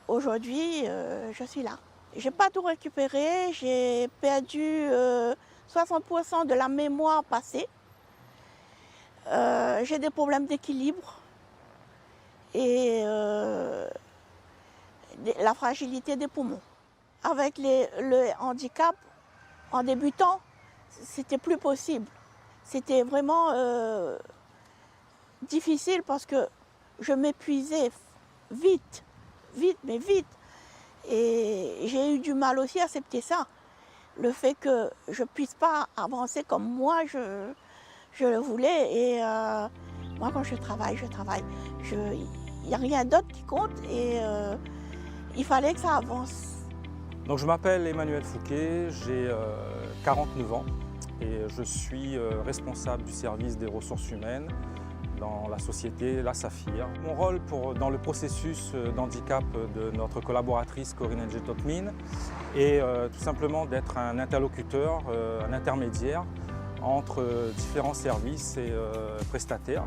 [SPEAKER 14] aujourd'hui, je suis là. Je n'ai pas tout récupéré, j'ai perdu 60% de la mémoire passée. J'ai des problèmes d'équilibre et la fragilité des poumons. Avec le handicap, en débutant, c'était plus possible. C'était vraiment difficile parce que je m'épuisais vite. Et j'ai eu du mal aussi à accepter ça. Le fait que je ne puisse pas avancer comme moi je le voulais. Et moi, quand je travaille. Il n'y a rien d'autre qui compte et il fallait que ça avance.
[SPEAKER 15] Donc, je m'appelle Emmanuel Fouquet, j'ai 49 ans. Et je suis responsable du service des ressources humaines dans la société La Saphir. Mon rôle dans le processus d'handicap de notre collaboratrice Corinne MG-Tocmin est tout simplement d'être un interlocuteur, un intermédiaire entre différents services et prestataires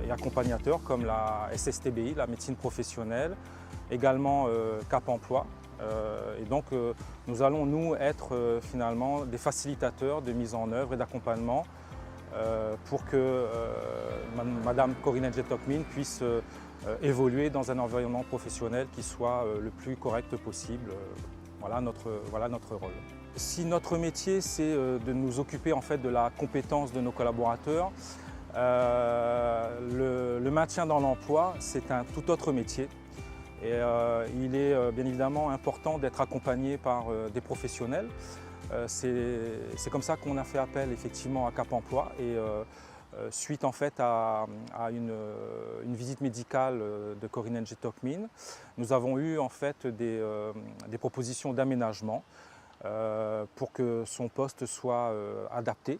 [SPEAKER 15] et accompagnateurs comme la SSTBI, la médecine professionnelle, également Cap Emploi. Et donc nous allons nous être finalement des facilitateurs de mise en œuvre et d'accompagnement pour que Madame Corinne MG-Tocmin puisse évoluer dans un environnement professionnel qui soit le plus correct possible. Voilà notre rôle. Si notre métier c'est de nous occuper en fait de la compétence de nos collaborateurs, le maintien dans l'emploi c'est un tout autre métier. Et il est bien évidemment important d'être accompagné par des professionnels. C'est comme ça qu'on a fait appel effectivement à Cap Emploi et suite en fait à une visite médicale de Corinne MG-Tocmin, nous avons eu en fait des propositions d'aménagement pour que son poste soit adapté.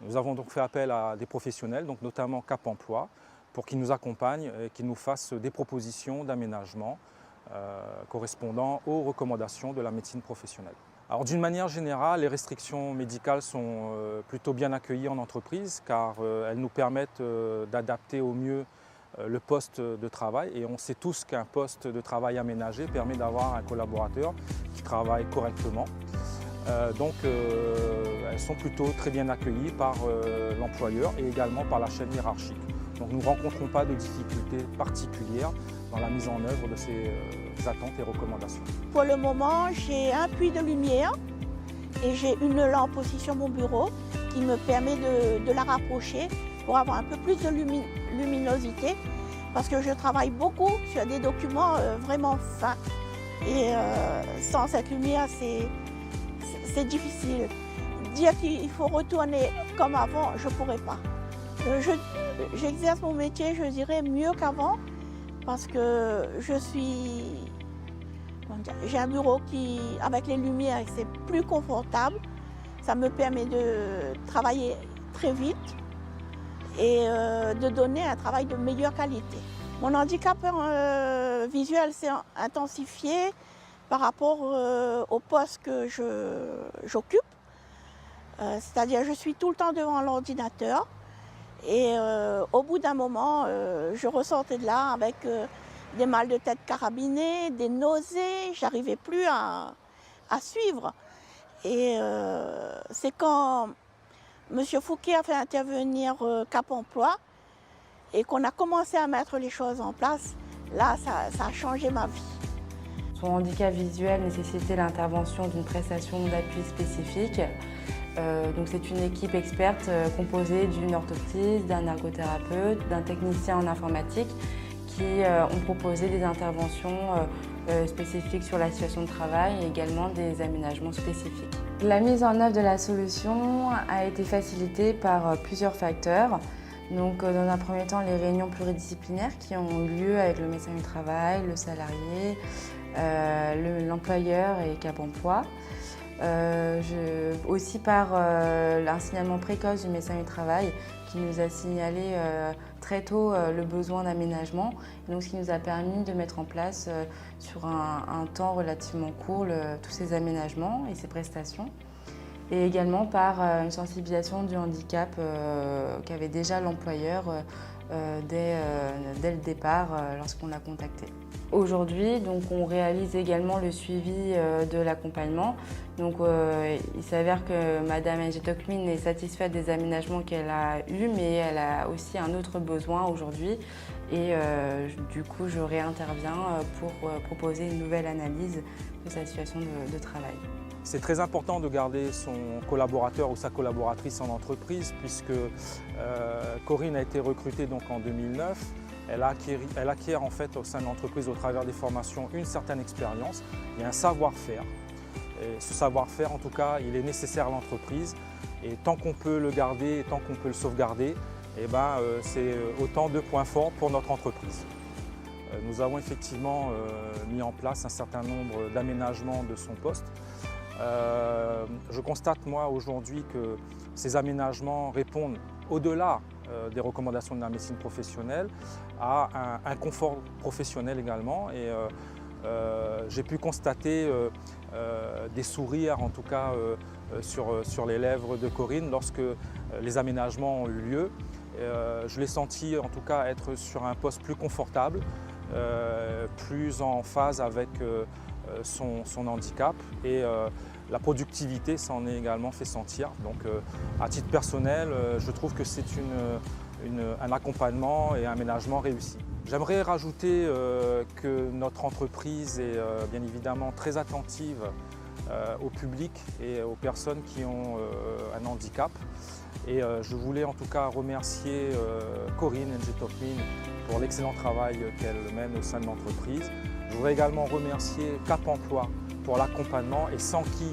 [SPEAKER 15] Nous avons donc fait appel à des professionnels, donc notamment Cap Emploi, pour qu'ils nous accompagnent et qu'ils nous fassent des propositions d'aménagement correspondant aux recommandations de la médecine professionnelle. Alors d'une manière générale, les restrictions médicales sont plutôt bien accueillies en entreprise car elles nous permettent d'adapter au mieux le poste de travail et on sait tous qu'un poste de travail aménagé permet d'avoir un collaborateur qui travaille correctement. Donc elles sont plutôt très bien accueillies par l'employeur et également par la chaîne hiérarchique. Donc nous ne rencontrons pas de difficultés particulières dans la mise en œuvre de ces attentes et recommandations.
[SPEAKER 14] Pour le moment, j'ai un puits de lumière et j'ai une lampe aussi sur mon bureau qui me permet de la rapprocher pour avoir un peu plus de luminosité parce que je travaille beaucoup sur des documents vraiment fins et sans cette lumière, c'est difficile. Dire qu'il faut retourner comme avant, je ne pourrais pas. J'exerce mon métier, je dirais, mieux qu'avant parce que j'ai un bureau qui, avec les lumières, c'est plus confortable. Ça me permet de travailler très vite et de donner un travail de meilleure qualité. Mon handicap visuel s'est intensifié par rapport au poste que j'occupe. C'est-à-dire je suis tout le temps devant l'ordinateur et au bout d'un moment, je ressortais de là avec des mal de tête carabinés, des nausées, j'arrivais plus à suivre. Et c'est quand M. Fouquet a fait intervenir Cap Emploi et qu'on a commencé à mettre les choses en place, là, ça a changé ma vie.
[SPEAKER 5] Son handicap visuel nécessitait l'intervention d'une prestation d'appui spécifique. Donc c'est une équipe experte composée d'une orthoptiste, d'un ergothérapeute, d'un technicien en informatique qui ont proposé des interventions spécifiques sur la situation de travail et également des aménagements spécifiques. La mise en œuvre de la solution a été facilitée par plusieurs facteurs. Donc, dans un premier temps, les réunions pluridisciplinaires qui ont eu lieu avec le médecin du travail, le salarié, l'employeur et Cap Emploi. Aussi par un signalement précoce du médecin du travail qui nous a signalé très tôt le besoin d'aménagement, donc ce qui nous a permis de mettre en place sur un temps relativement court tous ces aménagements et ces prestations. Et également par une sensibilisation du handicap qu'avait déjà l'employeur dès le départ lorsqu'on l'a contacté. Aujourd'hui, donc, on réalise également le suivi de l'accompagnement. Donc, il s'avère que Madame Njetokmin est satisfaite des aménagements qu'elle a eus, mais elle a aussi un autre besoin aujourd'hui. Et du coup, je réinterviens pour proposer une nouvelle analyse de sa situation de travail.
[SPEAKER 15] C'est très important de garder son collaborateur ou sa collaboratrice en entreprise puisque Corinne a été recrutée donc en 2009. Elle acquiert en fait au sein de l'entreprise au travers des formations une certaine expérience et un savoir-faire. Et ce savoir-faire, en tout cas, il est nécessaire à l'entreprise et tant qu'on peut le garder, tant qu'on peut le sauvegarder, c'est autant de points forts pour notre entreprise. Nous avons effectivement mis en place un certain nombre d'aménagements de son poste. Je constate moi aujourd'hui que ces aménagements répondent au-delà des recommandations de la médecine professionnelle à un confort professionnel également et j'ai pu constater des sourires en tout cas sur les lèvres de Corinne lorsque les aménagements ont eu lieu. Je l'ai senti en tout cas être sur un poste plus confortable, plus en phase avec son handicap et la productivité s'en est également fait sentir. Donc à titre personnel, je trouve que c'est un accompagnement et un aménagement réussi. J'aimerais rajouter que notre entreprise est bien évidemment très attentive au public et aux personnes qui ont un handicap. Et je voulais en tout cas remercier Corinne Njetokmin pour l'excellent travail qu'elle mène au sein de l'entreprise. Je voudrais également remercier Cap Emploi pour l'accompagnement et sans qui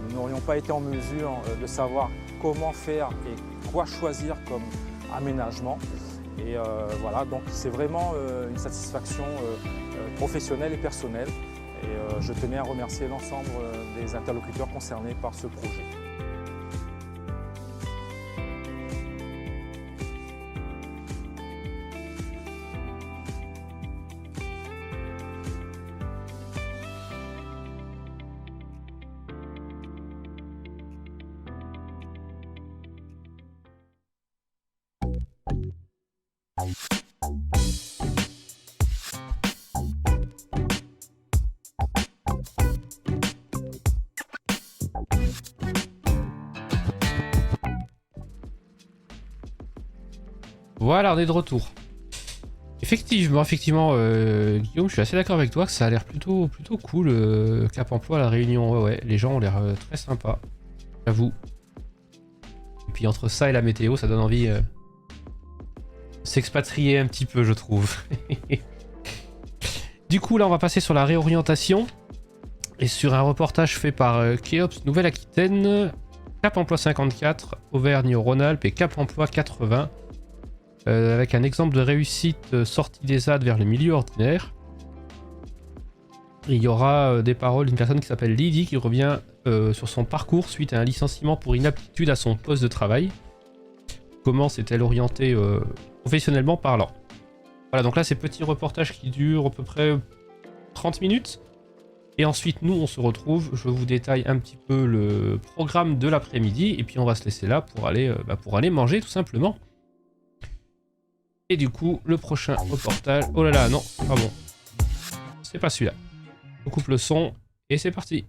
[SPEAKER 15] nous n'aurions pas été en mesure de savoir comment faire et quoi choisir comme aménagement. Et voilà, donc c'est vraiment une satisfaction professionnelle et personnelle. Et je tenais à remercier l'ensemble des interlocuteurs concernés par ce projet.
[SPEAKER 1] Voilà, on est de retour. Effectivement, Guillaume, je suis assez d'accord avec toi que ça a l'air plutôt cool, Cap Emploi à La Réunion. Ouais, les gens ont l'air très sympas, j'avoue. Et puis entre ça et la météo, ça donne envie de s'expatrier un petit peu, je trouve. Du coup, là, on va passer sur la réorientation et sur un reportage fait par Keops Nouvelle-Aquitaine, Cap Emploi 54, Auvergne-Rhône-Alpes et Cap Emploi 80. Avec un exemple de réussite sortie des ZAD vers le milieu ordinaire. Il y aura des paroles d'une personne qui s'appelle Lydie qui revient sur son parcours suite à un licenciement pour inaptitude à son poste de travail. Comment s'est-elle orientée professionnellement parlant. Voilà, donc là c'est petit reportage qui dure à peu près 30 minutes. Et ensuite nous on se retrouve, je vous détaille un petit peu le programme de l'après-midi et puis on va se laisser là pour aller manger tout simplement. Et du coup, le prochain reportage... Oh là là, non, c'est pas bon. C'est pas celui-là. On coupe le son et c'est parti.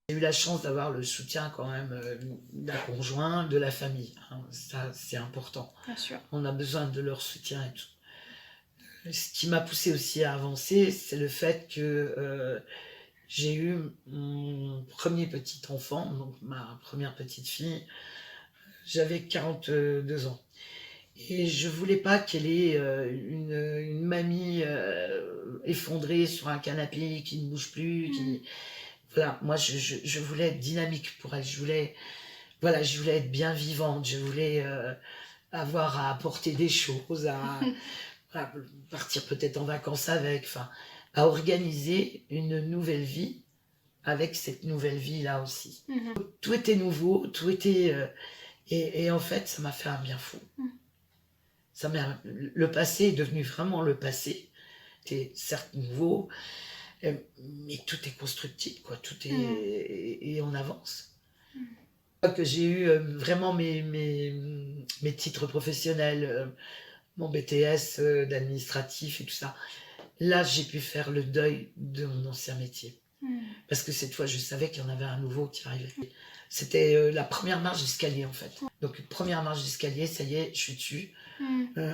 [SPEAKER 16] J'ai eu la chance d'avoir le soutien quand même d'un conjoint, de la famille. Hein. Ça, c'est important.
[SPEAKER 6] Bien sûr.
[SPEAKER 16] On a besoin de leur soutien et tout. Ce qui m'a poussé aussi à avancer, c'est le fait que j'ai eu mon premier petit enfant, donc ma première petite fille. J'avais 42 ans. Et je voulais pas qu'elle ait une mamie effondrée sur un canapé qui ne bouge plus, qui... Voilà, moi je voulais être dynamique pour elle, je voulais être bien vivante, je voulais avoir à apporter des choses, à partir peut-être en vacances avec, enfin, à organiser une nouvelle vie avec cette nouvelle vie-là aussi. Tout était nouveau, tout était... et en fait, ça m'a fait un bien fou. Le passé est devenu vraiment le passé. C'était certes nouveau, mais tout est constructif, quoi. Tout est et on avance. Que j'ai eu vraiment mes titres professionnels, mon BTS d'administratif et tout ça. Là, j'ai pu faire le deuil de mon ancien métier. Parce que cette fois, je savais qu'il y en avait un nouveau qui arrivait. C'était la première marche d'escalier, en fait. Donc, première marche d'escalier, ça y est, je suis dessus.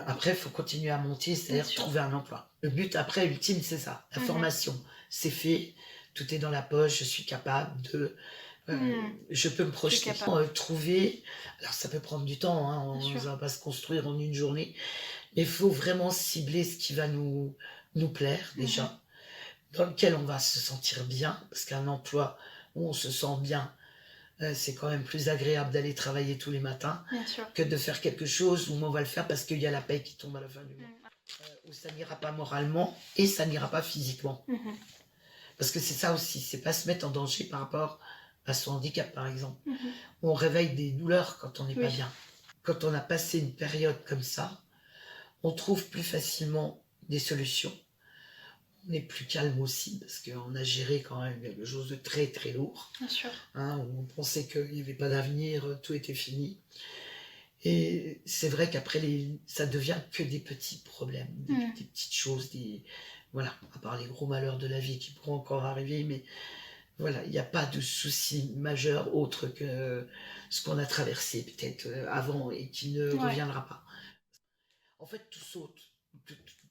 [SPEAKER 16] Après, il faut continuer à monter, c'est-à-dire trouver un emploi. Le but, après, ultime, c'est ça. La formation, c'est fait. Tout est dans la poche, je suis capable de... je peux me projeter. Trouver... Alors, ça peut prendre du temps, hein, on ne va pas se construire en une journée. Mais il faut vraiment cibler ce qui va nous nous plaire déjà, dans lequel on va se sentir bien, parce qu'un emploi où on se sent bien, c'est quand même plus agréable d'aller travailler tous les matins que de faire quelque chose où on va le faire parce qu'il y a la paye qui tombe à la fin du mois. Où ça n'ira pas moralement et ça n'ira pas physiquement. Parce que c'est ça aussi, c'est pas se mettre en danger par rapport à son handicap par exemple. On réveille des douleurs quand on n'est pas bien. Quand on a passé une période comme ça, on trouve plus facilement des solutions. On est plus calme aussi parce qu'on a géré quand même quelque chose de très très lourd.
[SPEAKER 6] Bien sûr.
[SPEAKER 16] Hein, où on pensait qu'il n'y avait pas d'avenir, tout était fini. Et c'est vrai qu'après, ça devient que des petits problèmes, des petites choses, voilà, à part les gros malheurs de la vie qui pourront encore arriver, mais voilà, il n'y a pas de souci majeur autre que ce qu'on a traversé peut-être avant et qui ne reviendra pas. En fait, tout saute.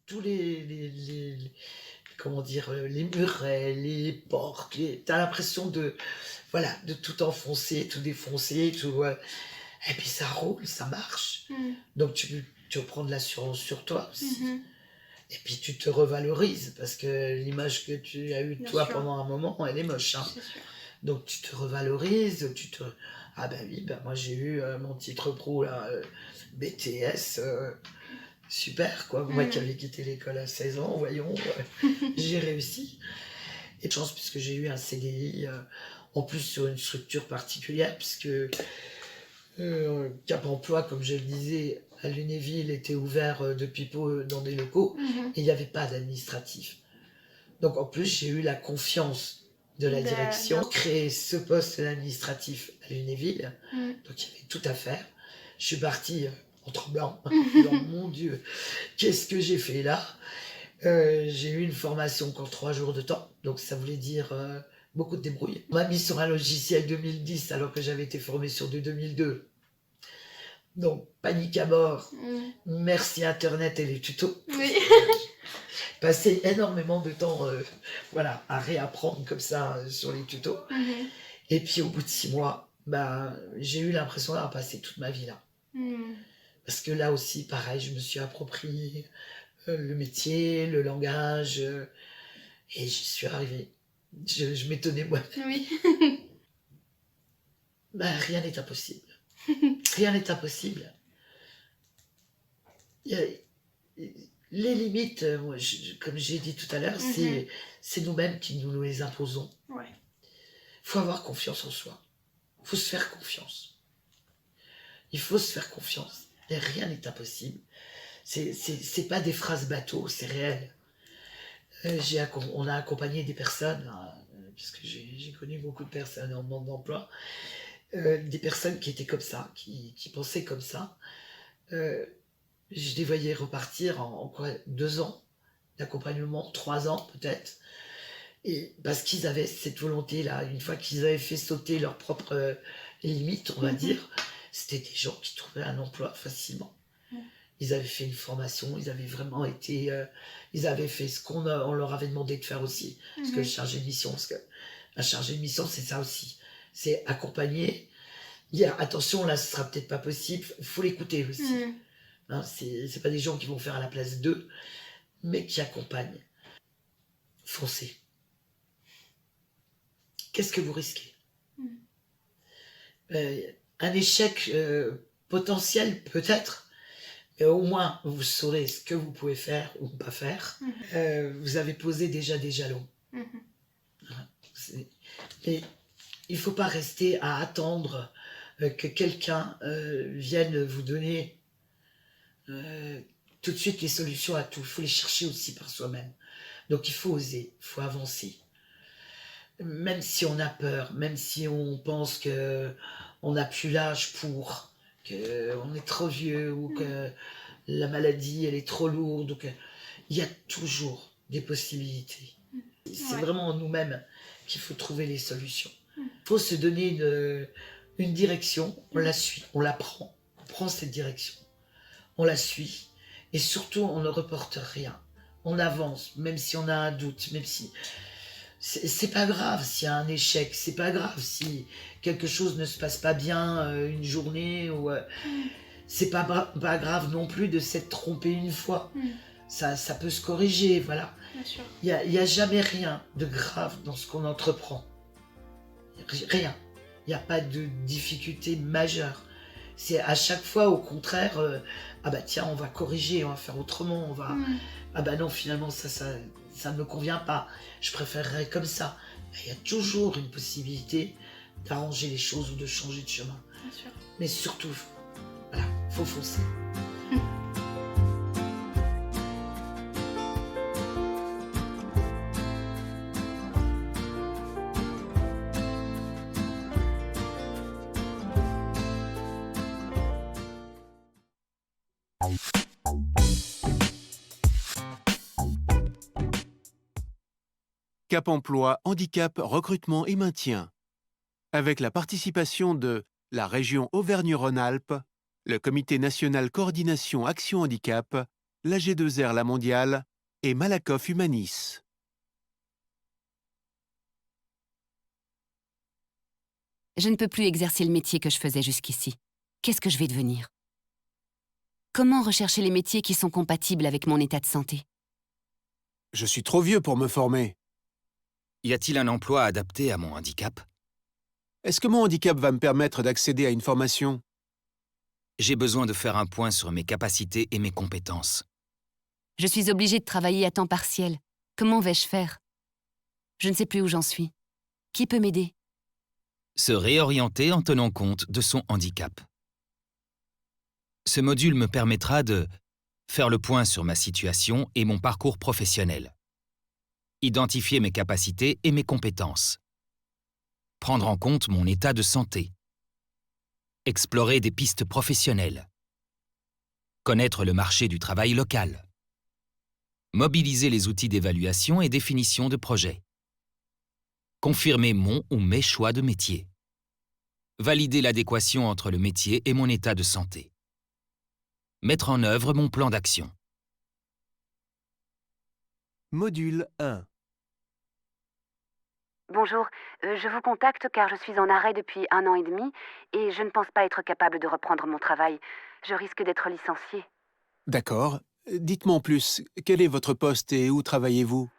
[SPEAKER 16] Tous comment dire, les murets, les portes, t'as l'impression de tout enfoncer, tout défoncer, tout... Et puis ça roule, ça marche. Donc tu reprends de l'assurance sur toi aussi. Et puis tu te revalorises parce que l'image que tu as eue de toi pendant un moment, elle est moche. Hein. Donc tu te revalorises, Ah ben oui, moi j'ai eu mon titre pro là, BTS, super quoi. Moi qui avais quitté l'école à 16 ans, voyons, j'ai réussi. Et de chance puisque j'ai eu un CDI, en plus sur une structure particulière, puisque Cap Emploi, comme je le disais, à Lunéville était ouvert depuis peu dans des locaux et il n'y avait pas d'administratif. Donc en plus, j'ai eu la confiance de la direction, créer ce poste d'administratif à Lunéville. Donc il y avait tout à faire. Je suis partie en tremblant, en disant, mon Dieu, qu'est-ce que j'ai fait là? J'ai eu une formation qu'en 3 jours de temps, donc ça voulait dire beaucoup de débrouille. On m'a mis sur un logiciel 2010 alors que j'avais été formée sur du 2002. Donc, panique à bord. Merci Internet et les tutos. Passé énormément de temps à réapprendre comme ça sur les tutos. Et puis au bout de 6 mois, j'ai eu l'impression d'avoir passé toute ma vie là. Parce que là aussi, pareil, je me suis approprié le métier, le langage, et j'y suis arrivée. Je m'étonnais moi. Rien n'est impossible. Rien n'est impossible. Les limites, comme j'ai dit tout à l'heure, c'est nous-mêmes qui nous les imposons. Il faut avoir confiance en soi. Il faut se faire confiance. Il faut se faire confiance. Et rien n'est impossible. C'est pas des phrases bateaux, c'est réel. On a accompagné des personnes, puisque j'ai connu beaucoup de personnes en demande d'emploi, des personnes qui étaient comme ça, qui pensaient comme ça. Je les voyais repartir en 2 ans d'accompagnement, 3 ans peut-être, et parce qu'ils avaient cette volonté-là, une fois qu'ils avaient fait sauter leurs propres limites, on va dire, c'était des gens qui trouvaient un emploi facilement. Ils avaient fait une formation, ils avaient vraiment été... ils avaient fait ce qu'on leur avait demandé de faire aussi, parce que le chargé de mission, parce que un chargé de mission, c'est ça aussi. C'est accompagner, dire attention, là, ce sera peut-être pas possible, il faut l'écouter aussi. Hein, c'est pas des gens qui vont faire à la place d'eux, mais qui accompagnent. Foncez. Qu'est-ce que vous risquez? Un échec potentiel, peut-être, mais au moins, vous saurez ce que vous pouvez faire ou pas faire. Vous avez posé déjà des jalons. Et il ne faut pas rester à attendre que quelqu'un vienne vous donner tout de suite les solutions à tout. Il faut les chercher aussi par soi-même. Donc il faut oser, il faut avancer. Même si on a peur, même si on pense qu'on n'a plus l'âge pour, qu'on est trop vieux ou que la maladie elle est trop lourde, ou il y a toujours des possibilités. C'est vraiment en nous-mêmes qu'il faut trouver les solutions. Il faut se donner une direction, on la suit, on la prend. On prend cette direction, on la suit. Et surtout, on ne reporte rien. On avance, même si on a un doute, même si... C'est pas grave s'il y a un échec, c'est pas grave si quelque chose ne se passe pas bien une journée, ou c'est pas grave non plus de s'être trompé une fois. ça peut se corriger, voilà.
[SPEAKER 6] Bien sûr.
[SPEAKER 16] Il y a jamais rien de grave dans ce qu'on entreprend. Rien. Il n'y a pas de difficulté majeure. C'est à chaque fois, au contraire, ah bah tiens, on va corriger, on va faire autrement, on va... Ah bah non, finalement, ça ne me convient pas. Je préférerais comme ça. Il y a toujours une possibilité d'arranger les choses ou de changer de chemin.
[SPEAKER 6] Bien sûr.
[SPEAKER 16] Mais surtout, voilà, faut foncer.
[SPEAKER 8] Cap Emploi, Handicap, Recrutement et Maintien. Avec la participation de la région Auvergne-Rhône-Alpes, le Comité national coordination Action Handicap, l'AG2R La Mondiale et Malakoff Humanis.
[SPEAKER 9] Je ne peux plus exercer le métier que je faisais jusqu'ici. Qu'est-ce que je vais devenir? Comment rechercher les métiers qui sont compatibles avec mon état de santé?
[SPEAKER 8] Je suis trop vieux pour me former.
[SPEAKER 17] Y a-t-il un emploi adapté à mon handicap?
[SPEAKER 8] Est-ce que mon handicap va me permettre d'accéder à une formation?
[SPEAKER 17] J'ai besoin de faire un point sur mes capacités et mes compétences.
[SPEAKER 9] Je suis obligée de travailler à temps partiel. Comment vais-je faire? Je ne sais plus où j'en suis. Qui peut m'aider?
[SPEAKER 17] Se réorienter en tenant compte de son handicap. Ce module me permettra de faire le point sur ma situation et mon parcours professionnel. Identifier mes capacités et mes compétences. Prendre en compte mon état de santé. Explorer des pistes professionnelles. Connaître le marché du travail local. Mobiliser les outils d'évaluation et définition de projets. Confirmer mon ou mes choix de métier. Valider l'adéquation entre le métier et mon état de santé. Mettre en œuvre mon plan d'action.
[SPEAKER 8] Module 1.
[SPEAKER 9] Bonjour, je vous contacte car je suis en arrêt depuis 1 an et demi et je ne pense pas être capable de reprendre mon travail. Je risque d'être licenciée.
[SPEAKER 8] D'accord. Dites-moi en plus, quel est votre poste et où travaillez-vous?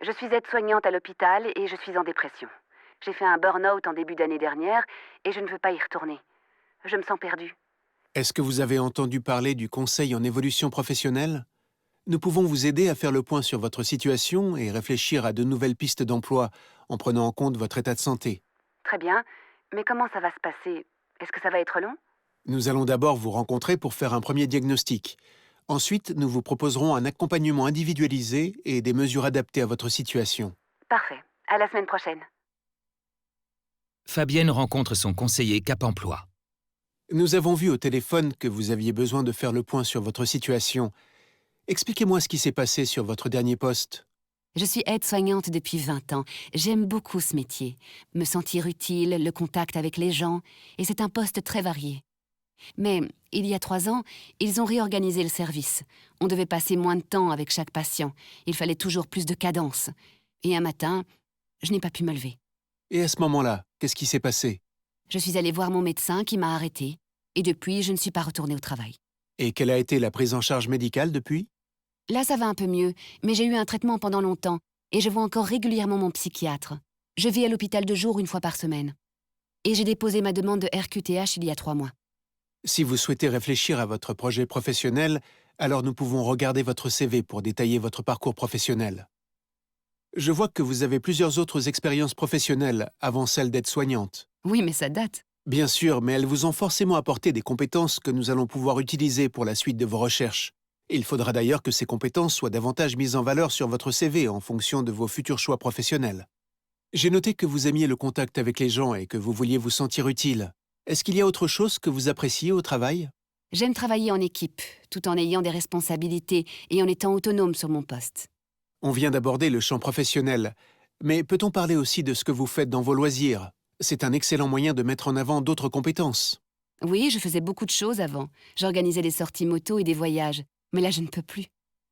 [SPEAKER 9] Je suis aide-soignante à l'hôpital et je suis en dépression. J'ai fait un burn-out en début d'année dernière et je ne veux pas y retourner. Je me sens perdue.
[SPEAKER 8] Est-ce que vous avez entendu parler du Conseil en évolution professionnelle? Nous pouvons vous aider à faire le point sur votre situation et réfléchir à de nouvelles pistes d'emploi en prenant en compte votre état de santé.
[SPEAKER 9] Très bien, mais comment ça va se passer? Est-ce que ça va être long?
[SPEAKER 8] Nous allons d'abord vous rencontrer pour faire un premier diagnostic. Ensuite, nous vous proposerons un accompagnement individualisé et des mesures adaptées à votre situation.
[SPEAKER 9] Parfait. À la semaine prochaine.
[SPEAKER 17] Fabienne rencontre son conseiller Cap Emploi.
[SPEAKER 8] Nous avons vu au téléphone que vous aviez besoin de faire le point sur votre situation. Expliquez-moi ce qui s'est passé sur votre dernier poste.
[SPEAKER 9] Je suis aide-soignante depuis 20 ans. J'aime beaucoup ce métier. Me sentir utile, le contact avec les gens, et c'est un poste très varié. Mais il y a 3 ans, ils ont réorganisé le service. On devait passer moins de temps avec chaque patient. Il fallait toujours plus de cadence. Et un matin, je n'ai pas pu me lever.
[SPEAKER 8] Et à ce moment-là, qu'est-ce qui s'est passé?
[SPEAKER 9] Je suis allée voir mon médecin qui m'a arrêtée. Et depuis, je ne suis pas retournée au travail.
[SPEAKER 8] Et quelle a été la prise en charge médicale depuis?
[SPEAKER 9] Là, ça va un peu mieux, mais j'ai eu un traitement pendant longtemps. Et je vois encore régulièrement mon psychiatre. Je vais à l'hôpital de jour 1 fois par semaine. Et j'ai déposé ma demande de RQTH il y a 3 mois.
[SPEAKER 8] Si vous souhaitez réfléchir à votre projet professionnel, alors nous pouvons regarder votre CV pour détailler votre parcours professionnel. Je vois que vous avez plusieurs autres expériences professionnelles avant celle d'aide-soignante.
[SPEAKER 9] Oui, mais ça date.
[SPEAKER 8] Bien sûr, mais elles vous ont forcément apporté des compétences que nous allons pouvoir utiliser pour la suite de vos recherches. Il faudra d'ailleurs que ces compétences soient davantage mises en valeur sur votre CV en fonction de vos futurs choix professionnels. J'ai noté que vous aimiez le contact avec les gens et que vous vouliez vous sentir utile. Est-ce qu'il y a autre chose que vous appréciez au travail?
[SPEAKER 9] J'aime travailler en équipe, tout en ayant des responsabilités et en étant autonome sur mon poste.
[SPEAKER 8] On vient d'aborder le champ professionnel, mais peut-on parler aussi de ce que vous faites dans vos loisirs? C'est un excellent moyen de mettre en avant d'autres compétences.
[SPEAKER 9] Oui, je faisais beaucoup de choses avant. J'organisais des sorties moto et des voyages. Mais là, je ne peux plus.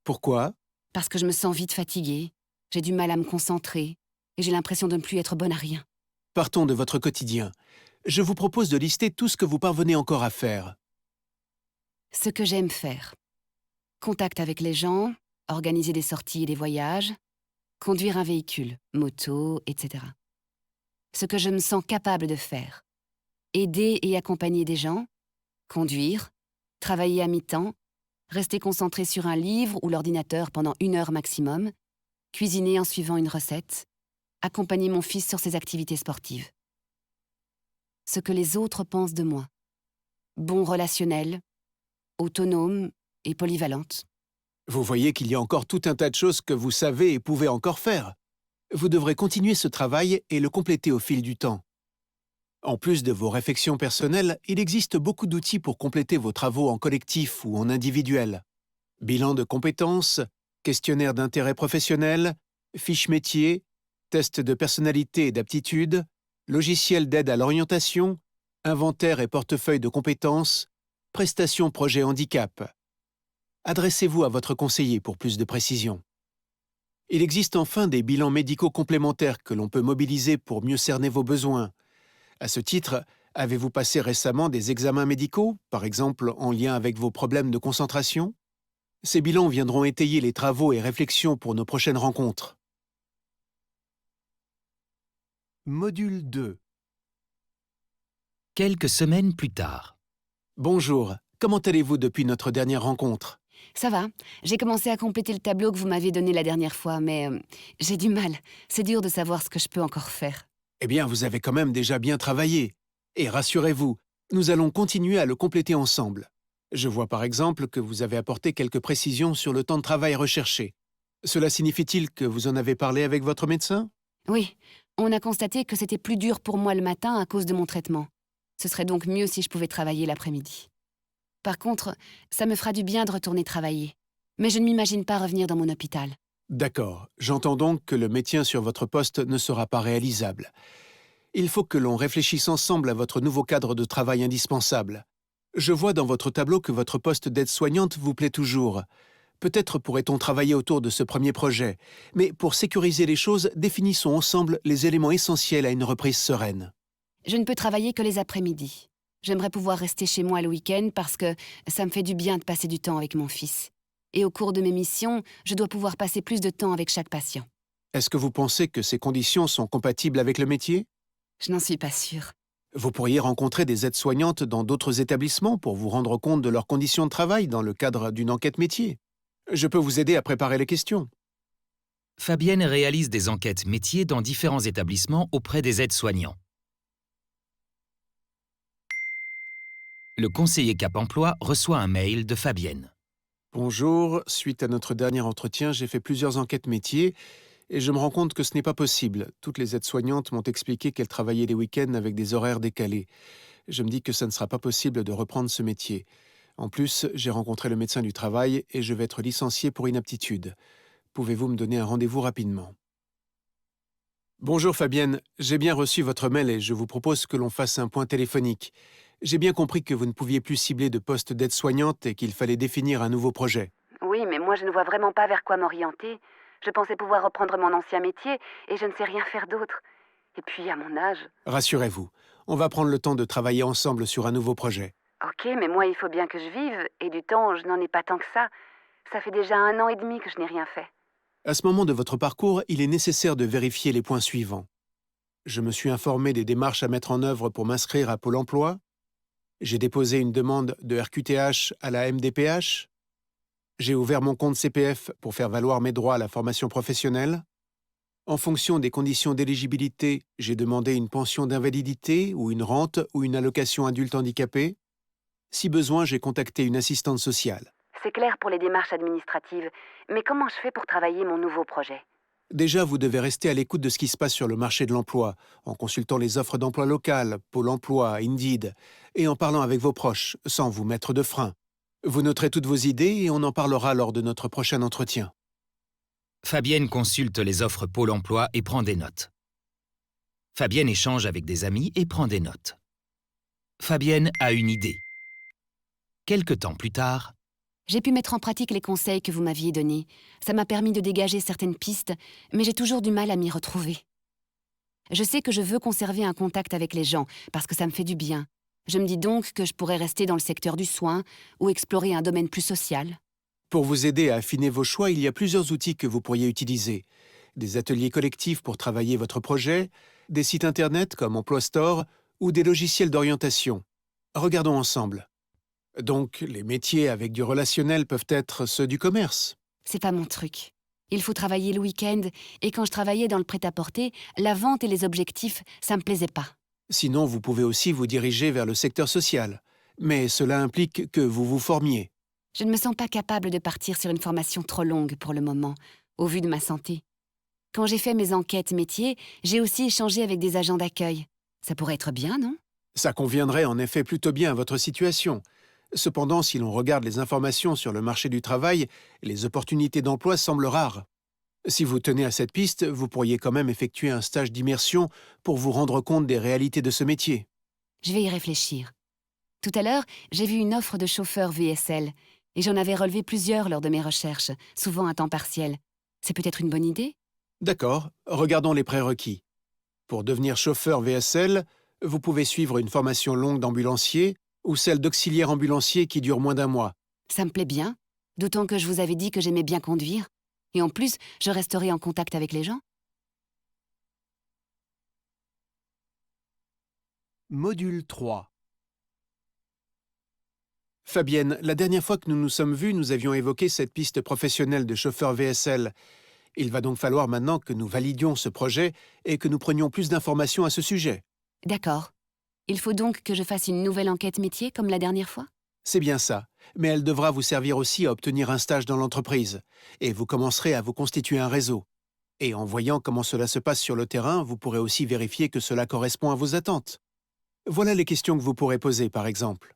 [SPEAKER 8] Pourquoi?
[SPEAKER 9] Parce que je me sens vite fatiguée. J'ai du mal à me concentrer. Et j'ai l'impression de ne plus être bonne à rien.
[SPEAKER 8] Partons de votre quotidien. Je vous propose de lister tout ce que vous parvenez encore à faire.
[SPEAKER 9] Ce que j'aime faire. Contact avec les gens, organiser des sorties et des voyages, conduire un véhicule, moto, etc. Ce que je me sens capable de faire. Aider et accompagner des gens, conduire, travailler à mi-temps, rester concentré sur un livre ou l'ordinateur pendant 1 heure maximum, cuisiner en suivant une recette, accompagner mon fils sur ses activités sportives. Ce que les autres pensent de moi. Bon relationnel, autonome et polyvalente.
[SPEAKER 8] Vous voyez qu'il y a encore tout un tas de choses que vous savez et pouvez encore faire. Vous devrez continuer ce travail et le compléter au fil du temps. En plus de vos réflexions personnelles, il existe beaucoup d'outils pour compléter vos travaux en collectif ou en individuel. Bilan de compétences, questionnaire d'intérêt professionnel, fiche métier, test de personnalité et d'aptitude, logiciel d'aide à l'orientation, inventaire et portefeuille de compétences, prestations projet handicap. Adressez-vous à votre conseiller pour plus de précision. Il existe enfin des bilans médicaux complémentaires que l'on peut mobiliser pour mieux cerner vos besoins. À ce titre, avez-vous passé récemment des examens médicaux, par exemple en lien avec vos problèmes de concentration? Ces bilans viendront étayer les travaux et réflexions pour nos prochaines rencontres. Module 2.
[SPEAKER 17] Quelques semaines plus tard.
[SPEAKER 8] Bonjour, comment allez-vous depuis notre dernière rencontre?
[SPEAKER 9] Ça va, j'ai commencé à compléter le tableau que vous m'avez donné la dernière fois, mais j'ai du mal. C'est dur de savoir ce que je peux encore faire.
[SPEAKER 8] Eh bien, vous avez quand même déjà bien travaillé. Et rassurez-vous, nous allons continuer à le compléter ensemble. Je vois par exemple que vous avez apporté quelques précisions sur le temps de travail recherché. Cela signifie-t-il que vous en avez parlé avec votre médecin?
[SPEAKER 9] Oui, on a constaté que c'était plus dur pour moi le matin à cause de mon traitement. Ce serait donc mieux si je pouvais travailler l'après-midi. Par contre, ça me fera du bien de retourner travailler. Mais je ne m'imagine pas revenir dans mon hôpital.
[SPEAKER 8] D'accord. J'entends donc que le maintien sur votre poste ne sera pas réalisable. Il faut que l'on réfléchisse ensemble à votre nouveau cadre de travail indispensable. Je vois dans votre tableau que votre poste d'aide-soignante vous plaît toujours. Peut-être pourrait-on travailler autour de ce premier projet. Mais pour sécuriser les choses, définissons ensemble les éléments essentiels à une reprise sereine.
[SPEAKER 9] Je ne peux travailler que les après-midi. J'aimerais pouvoir rester chez moi le week-end parce que ça me fait du bien de passer du temps avec mon fils. Et au cours de mes missions, je dois pouvoir passer plus de temps avec chaque patient.
[SPEAKER 8] Est-ce que vous pensez que ces conditions sont compatibles avec le métier?
[SPEAKER 9] Je n'en suis pas sûre.
[SPEAKER 8] Vous pourriez rencontrer des aides-soignantes dans d'autres établissements pour vous rendre compte de leurs conditions de travail dans le cadre d'une enquête métier. Je peux vous aider à préparer les questions.
[SPEAKER 17] Fabienne réalise des enquêtes métiers dans différents établissements auprès des aides-soignants. Le conseiller Cap Emploi reçoit un mail de Fabienne.
[SPEAKER 8] Bonjour, suite à notre dernier entretien, j'ai fait plusieurs enquêtes métiers et je me rends compte que ce n'est pas possible. Toutes les aides-soignantes m'ont expliqué qu'elles travaillaient les week-ends avec des horaires décalés. Je me dis que ça ne sera pas possible de reprendre ce métier. En plus, j'ai rencontré le médecin du travail et je vais être licencié pour inaptitude. Pouvez-vous me donner un rendez-vous rapidement? Bonjour Fabienne, j'ai bien reçu votre mail et je vous propose que l'on fasse un point téléphonique. J'ai bien compris que vous ne pouviez plus cibler de poste d'aide-soignante et qu'il fallait définir un nouveau projet.
[SPEAKER 9] Oui, mais moi je ne vois vraiment pas vers quoi m'orienter. Je pensais pouvoir reprendre mon ancien métier et je ne sais rien faire d'autre. Et puis, à mon âge...
[SPEAKER 8] Rassurez-vous, on va prendre le temps de travailler ensemble sur un nouveau projet.
[SPEAKER 9] Ok, mais moi il faut bien que je vive, et du temps, je n'en ai pas tant que ça. Ça fait déjà 1 an et demi que je n'ai rien fait.
[SPEAKER 8] À ce moment de votre parcours, il est nécessaire de vérifier les points suivants. Je me suis informé des démarches à mettre en œuvre pour m'inscrire à Pôle emploi. J'ai déposé une demande de RQTH à la MDPH. J'ai ouvert mon compte CPF pour faire valoir mes droits à la formation professionnelle. En fonction des conditions d'éligibilité, j'ai demandé une pension d'invalidité ou une rente ou une allocation adulte handicapé. Si besoin, j'ai contacté une assistante sociale.
[SPEAKER 9] C'est clair pour les démarches administratives, mais comment je fais pour travailler mon nouveau projet?
[SPEAKER 8] Déjà, vous devez rester à l'écoute de ce qui se passe sur le marché de l'emploi, en consultant les offres d'emploi locales, Pôle emploi, Indeed, et en parlant avec vos proches, sans vous mettre de frein. Vous noterez toutes vos idées et on en parlera lors de notre prochain entretien.
[SPEAKER 17] Fabienne consulte les offres Pôle emploi et prend des notes. Fabienne échange avec des amis et prend des notes. Fabienne a une idée. Quelque temps plus tard...
[SPEAKER 9] J'ai pu mettre en pratique les conseils que vous m'aviez donnés. Ça m'a permis de dégager certaines pistes, mais j'ai toujours du mal à m'y retrouver. Je sais que je veux conserver un contact avec les gens, parce que ça me fait du bien. Je me dis donc que je pourrais rester dans le secteur du soin ou explorer un domaine plus social.
[SPEAKER 8] Pour vous aider à affiner vos choix, il y a plusieurs outils que vous pourriez utiliser. Des ateliers collectifs pour travailler votre projet, des sites internet comme Emploi Store ou des logiciels d'orientation. Regardons ensemble. Donc, les métiers avec du relationnel peuvent être ceux du commerce.
[SPEAKER 9] C'est pas mon truc. Il faut travailler le week-end, et quand je travaillais dans le prêt-à-porter, la vente et les objectifs, ça me plaisait pas.
[SPEAKER 8] Sinon, vous pouvez aussi vous diriger vers le secteur social. Mais cela implique que vous vous formiez.
[SPEAKER 9] Je ne me sens pas capable de partir sur une formation trop longue pour le moment, au vu de ma santé. Quand j'ai fait mes enquêtes métiers, j'ai aussi échangé avec des agents d'accueil. Ça pourrait être bien, non?
[SPEAKER 8] Ça conviendrait en effet plutôt bien à votre situation. Cependant, si l'on regarde les informations sur le marché du travail, les opportunités d'emploi semblent rares. Si vous tenez à cette piste, vous pourriez quand même effectuer un stage d'immersion pour vous rendre compte des réalités de ce métier.
[SPEAKER 9] Je vais y réfléchir. Tout à l'heure, j'ai vu une offre de chauffeur VSL, et j'en avais relevé plusieurs lors de mes recherches, souvent à temps partiel. C'est peut-être une bonne idée?
[SPEAKER 8] D'accord, regardons les prérequis. Pour devenir chauffeur VSL, vous pouvez suivre une formation longue d'ambulancier ou celle d'auxiliaire ambulancier qui dure moins d'1 mois.
[SPEAKER 9] Ça me plaît bien, d'autant que je vous avais dit que j'aimais bien conduire. Et en plus, je resterai en contact avec les gens.
[SPEAKER 8] Module 3. Fabienne, la dernière fois que nous nous sommes vus, nous avions évoqué cette piste professionnelle de chauffeur VSL. Il va donc falloir maintenant que nous validions ce projet et que nous prenions plus d'informations à ce sujet.
[SPEAKER 9] D'accord. Il faut donc que je fasse une nouvelle enquête métier comme la dernière fois?
[SPEAKER 8] C'est bien ça, mais elle devra vous servir aussi à obtenir un stage dans l'entreprise. Et vous commencerez à vous constituer un réseau. Et en voyant comment cela se passe sur le terrain, vous pourrez aussi vérifier que cela correspond à vos attentes. Voilà les questions que vous pourrez poser, par exemple.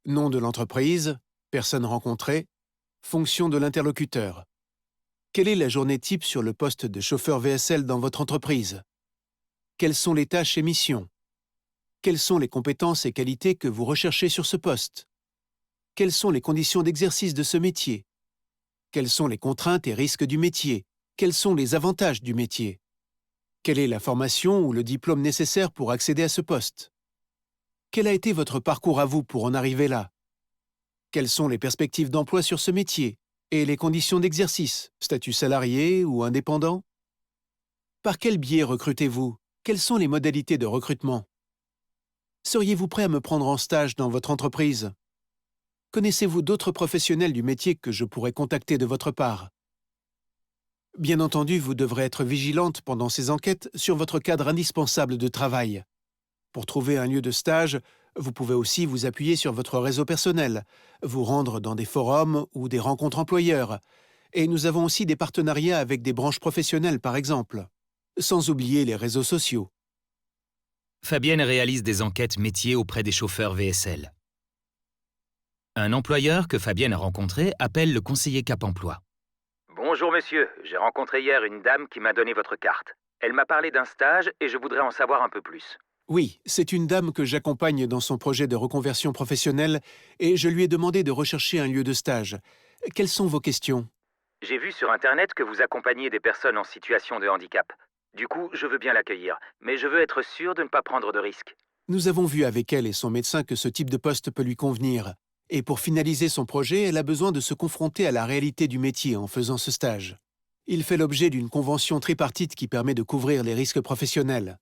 [SPEAKER 8] Nom de l'entreprise, personne rencontrée, fonction de l'interlocuteur. Quelle est la journée type sur le poste de chauffeur VSL dans votre entreprise? Quelles sont les tâches et missions? Quelles sont les compétences et qualités que vous recherchez sur ce poste? Quelles sont les conditions d'exercice de ce métier? Quelles sont les contraintes et risques du métier? Quels sont les avantages du métier? Quelle est la formation ou le diplôme nécessaire pour accéder à ce poste? Quel a été votre parcours à vous pour en arriver là? Quelles sont les perspectives d'emploi sur ce métier? Et les conditions d'exercice, statut salarié ou indépendant? Par quel biais recrutez-vous? Quelles sont les modalités de recrutement? Seriez-vous prêt à me prendre en stage dans votre entreprise? Connaissez-vous d'autres professionnels du métier que je pourrais contacter de votre part? Bien entendu, vous devrez être vigilante pendant ces enquêtes sur votre cadre indispensable de travail. Pour trouver un lieu de stage, vous pouvez aussi vous appuyer sur votre réseau personnel, vous rendre dans des forums ou des rencontres employeurs. Et nous avons aussi des partenariats avec des branches professionnelles, par exemple. Sans oublier les réseaux sociaux.
[SPEAKER 17] Fabienne réalise des enquêtes métiers auprès des chauffeurs VSL. Un employeur que Fabienne a rencontré appelle le conseiller Cap Emploi.
[SPEAKER 18] Bonjour monsieur, j'ai rencontré hier une dame qui m'a donné votre carte. Elle m'a parlé d'un stage et je voudrais en savoir un peu plus.
[SPEAKER 8] Oui, c'est une dame que j'accompagne dans son projet de reconversion professionnelle et je lui ai demandé de rechercher un lieu de stage. Quelles sont vos questions?
[SPEAKER 18] J'ai vu sur Internet que vous accompagnez des personnes en situation de handicap. Du coup, je veux bien l'accueillir, mais je veux être sûr de ne pas prendre de risques.
[SPEAKER 8] Nous avons vu avec elle et son médecin que ce type de poste peut lui convenir. Et pour finaliser son projet, elle a besoin de se confronter à la réalité du métier en faisant ce stage. Il fait l'objet d'une convention tripartite qui permet de couvrir les risques professionnels.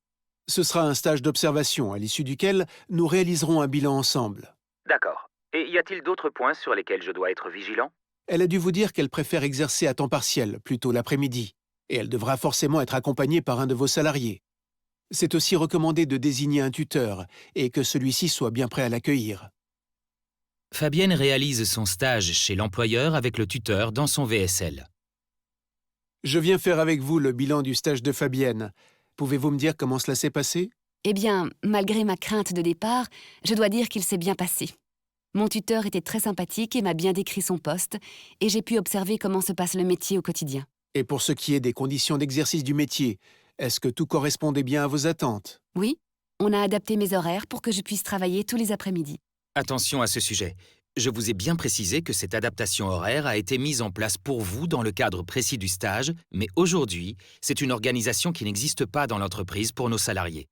[SPEAKER 8] Ce sera un stage d'observation à l'issue duquel nous réaliserons un bilan ensemble.
[SPEAKER 18] D'accord. Et y a-t-il d'autres points sur lesquels je dois être vigilant?
[SPEAKER 8] Elle a dû vous dire qu'elle préfère exercer à temps partiel, plutôt l'après-midi. Et elle devra forcément être accompagnée par un de vos salariés. C'est aussi recommandé de désigner un tuteur et que celui-ci soit bien prêt à l'accueillir.
[SPEAKER 17] Fabienne réalise son stage chez l'employeur avec le tuteur dans son VSL.
[SPEAKER 8] Je viens faire avec vous le bilan du stage de Fabienne. Pouvez-vous me dire comment cela s'est passé?
[SPEAKER 9] Eh bien, malgré ma crainte de départ, je dois dire qu'il s'est bien passé. Mon tuteur était très sympathique et m'a bien décrit son poste, et j'ai pu observer comment se passe le métier au quotidien.
[SPEAKER 8] Et pour ce qui est des conditions d'exercice du métier, est-ce que tout correspondait bien à vos attentes?
[SPEAKER 9] Oui, on a adapté mes horaires pour que je puisse travailler tous les après-midi.
[SPEAKER 17] Attention à ce sujet. Je vous ai bien précisé que cette adaptation horaire a été mise en place pour vous dans le cadre précis du stage, mais aujourd'hui, c'est une organisation qui n'existe pas dans l'entreprise pour nos salariés.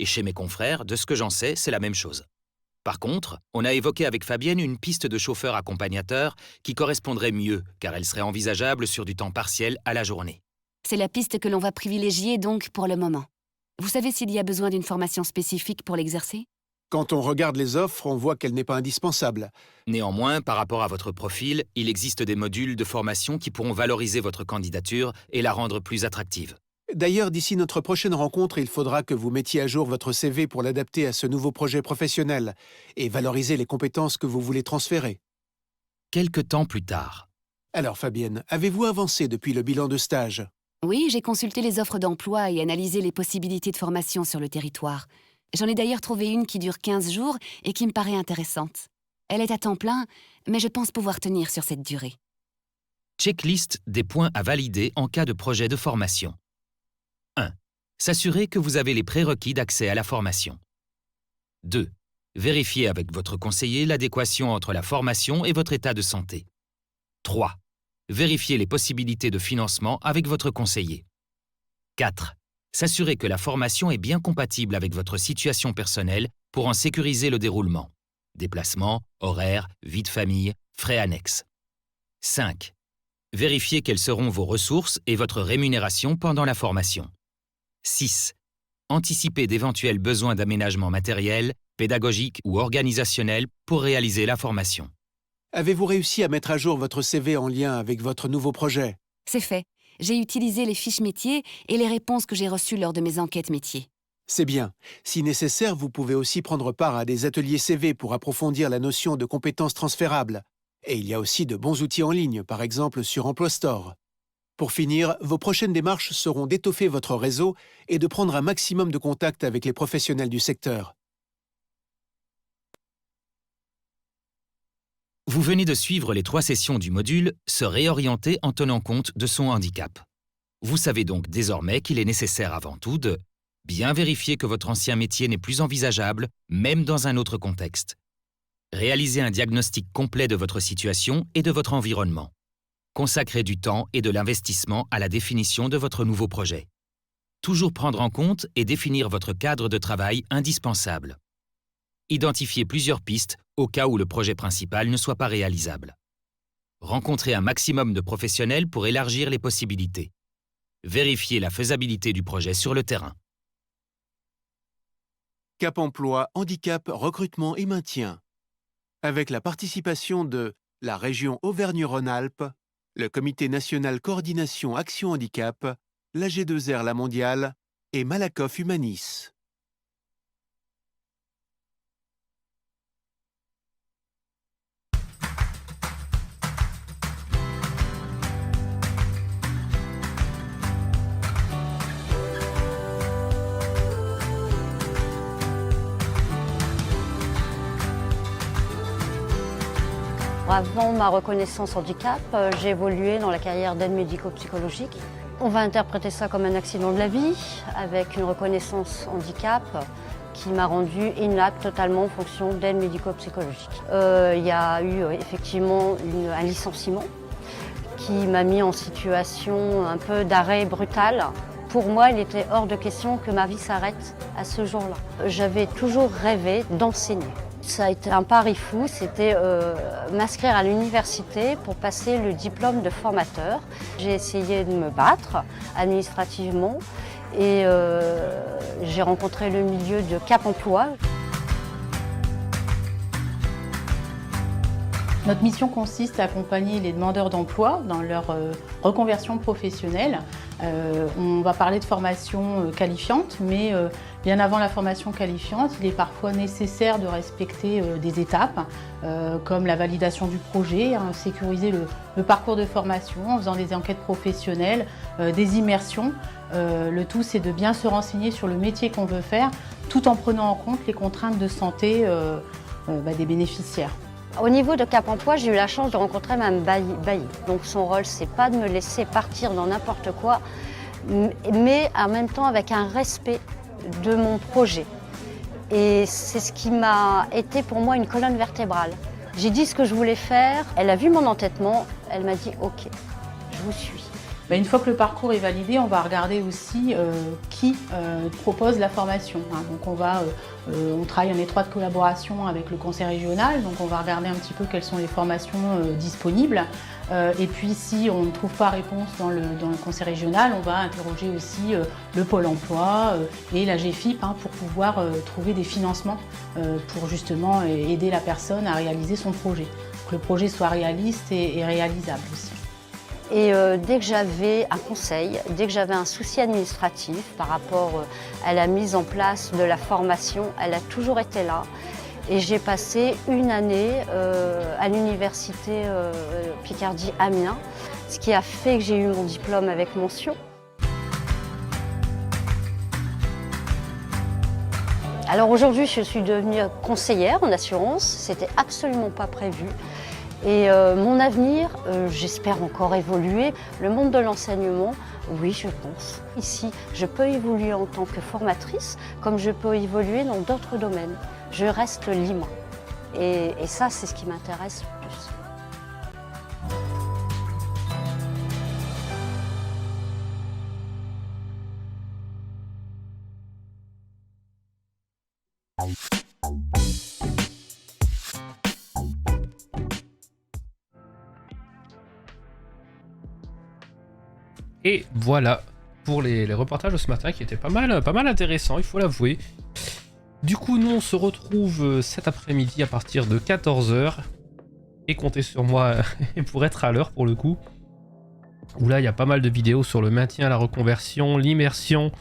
[SPEAKER 17] Et chez mes confrères, de ce que j'en sais, c'est la même chose. Par contre, on a évoqué avec Fabienne une piste de chauffeur accompagnateur qui correspondrait mieux, car elle serait envisageable sur du temps partiel à la journée.
[SPEAKER 9] C'est la piste que l'on va privilégier donc pour le moment. Vous savez s'il y a besoin d'une formation spécifique pour l'exercer ?
[SPEAKER 8] Quand on regarde les offres, on voit qu'elle n'est pas indispensable.
[SPEAKER 17] Néanmoins, par rapport à votre profil, il existe des modules de formation qui pourront valoriser votre candidature et la rendre plus attractive.
[SPEAKER 8] D'ailleurs, d'ici notre prochaine rencontre, il faudra que vous mettiez à jour votre CV pour l'adapter à ce nouveau projet professionnel et valoriser les compétences que vous voulez transférer.
[SPEAKER 17] Quelque temps plus tard.
[SPEAKER 8] Alors Fabienne, avez-vous avancé depuis le bilan de stage ?
[SPEAKER 9] Oui, j'ai consulté les offres d'emploi et analysé les possibilités de formation sur le territoire. J'en ai d'ailleurs trouvé une qui dure 15 jours et qui me paraît intéressante. Elle est à temps plein, mais je pense pouvoir tenir sur cette durée.
[SPEAKER 17] Checklist des points à valider en cas de projet de formation. 1. S'assurer que vous avez les prérequis d'accès à la formation. 2. Vérifier avec votre conseiller l'adéquation entre la formation et votre état de santé. 3. Vérifier les possibilités de financement avec votre conseiller. 4. S'assurer que la formation est bien compatible avec votre situation personnelle pour en sécuriser le déroulement. Déplacement, horaires, vie de famille, frais annexes. 5. Vérifier quelles seront vos ressources et votre rémunération pendant la formation. 6. Anticiper d'éventuels besoins d'aménagement matériel, pédagogique ou organisationnel pour réaliser la formation.
[SPEAKER 8] Avez-vous réussi à mettre à jour votre CV en lien avec votre nouveau projet ?
[SPEAKER 9] C'est fait. J'ai utilisé les fiches métiers et les réponses que j'ai reçues lors de mes enquêtes métiers.
[SPEAKER 8] C'est bien. Si nécessaire, vous pouvez aussi prendre part à des ateliers CV pour approfondir la notion de compétences transférables. Et il y a aussi de bons outils en ligne, par exemple sur Emploi Store. Pour finir, vos prochaines démarches seront d'étoffer votre réseau et de prendre un maximum de contacts avec les professionnels du secteur.
[SPEAKER 17] Vous venez de suivre les 3 sessions du module « Se réorienter en tenant compte de son handicap ». Vous savez donc désormais qu'il est nécessaire avant tout de bien vérifier que votre ancien métier n'est plus envisageable, même dans un autre contexte. Réaliser un diagnostic complet de votre situation et de votre environnement. Consacrer du temps et de l'investissement à la définition de votre nouveau projet. Toujours prendre en compte et définir votre cadre de travail indispensable. Identifier plusieurs pistes au cas où le projet principal ne soit pas réalisable. Rencontrer un maximum de professionnels pour élargir les possibilités. Vérifier la faisabilité du projet sur le terrain.
[SPEAKER 8] Cap Emploi, Handicap, Recrutement et Maintien. Avec la participation de la région Auvergne-Rhône-Alpes, le Comité national coordination Action Handicap, l'AG2R La Mondiale et Malakoff Humanis.
[SPEAKER 19] Avant ma reconnaissance handicap, j'ai évolué dans la carrière d'aide médico-psychologique. On va interpréter ça comme un accident de la vie, avec une reconnaissance handicap qui m'a rendue inapte totalement en fonction d'aide médico-psychologique. Il y a eu effectivement un licenciement qui m'a mis en situation un peu d'arrêt brutal. Pour moi, il était hors de question que ma vie s'arrête à ce jour-là. J'avais toujours rêvé d'enseigner. Ça a été un pari fou, c'était m'inscrire à l'université pour passer le diplôme de formateur. J'ai essayé de me battre administrativement et j'ai rencontré le milieu de Cap Emploi.
[SPEAKER 20] Notre mission consiste à accompagner les demandeurs d'emploi dans leur reconversion professionnelle. On va parler de formation qualifiante, mais bien avant la formation qualifiante, il est parfois nécessaire de respecter des étapes comme la validation du projet, sécuriser le parcours de formation en faisant des enquêtes professionnelles, des immersions. Le tout, c'est de bien se renseigner sur le métier qu'on veut faire, tout en prenant en compte les contraintes de santé des bénéficiaires.
[SPEAKER 19] Au niveau de Cap Emploi, j'ai eu la chance de rencontrer Mme Bailly. Donc son rôle, c'est pas de me laisser partir dans n'importe quoi, mais en même temps avec un respect de mon projet. Et c'est ce qui m'a été pour moi une colonne vertébrale. J'ai dit ce que je voulais faire, elle a vu mon entêtement, elle m'a dit « Ok, je vous suis ».
[SPEAKER 20] Une fois que le parcours est validé, on va regarder aussi qui propose la formation. Donc on travaille en étroite collaboration avec le conseil régional, donc on va regarder un petit peu quelles sont les formations disponibles. Et puis si on ne trouve pas réponse dans le conseil régional, on va interroger aussi le Pôle emploi et la GFIP pour pouvoir trouver des financements pour justement aider la personne à réaliser son projet. Que le projet soit réaliste et réalisable aussi.
[SPEAKER 19] Et dès que j'avais un conseil, dès que j'avais un souci administratif par rapport à la mise en place de la formation, elle a toujours été là. Et j'ai passé une année à l'université Picardie-Amiens, ce qui a fait que j'ai eu mon diplôme avec mention. Alors aujourd'hui, je suis devenue conseillère en assurance, c'était absolument pas prévu. Et mon avenir, j'espère encore évoluer. Le monde de l'enseignement, oui, je pense. Ici, je peux évoluer en tant que formatrice, comme je peux évoluer dans d'autres domaines. Je reste libre. Et ça, c'est ce qui m'intéresse le plus.
[SPEAKER 1] Et voilà pour les reportages de ce matin qui étaient pas mal intéressants, il faut l'avouer. Du coup, nous on se retrouve cet après-midi à partir de 14h. Et comptez sur moi pour être à l'heure pour le coup. Où là, il y a pas mal de vidéos sur le maintien, la reconversion, l'immersion,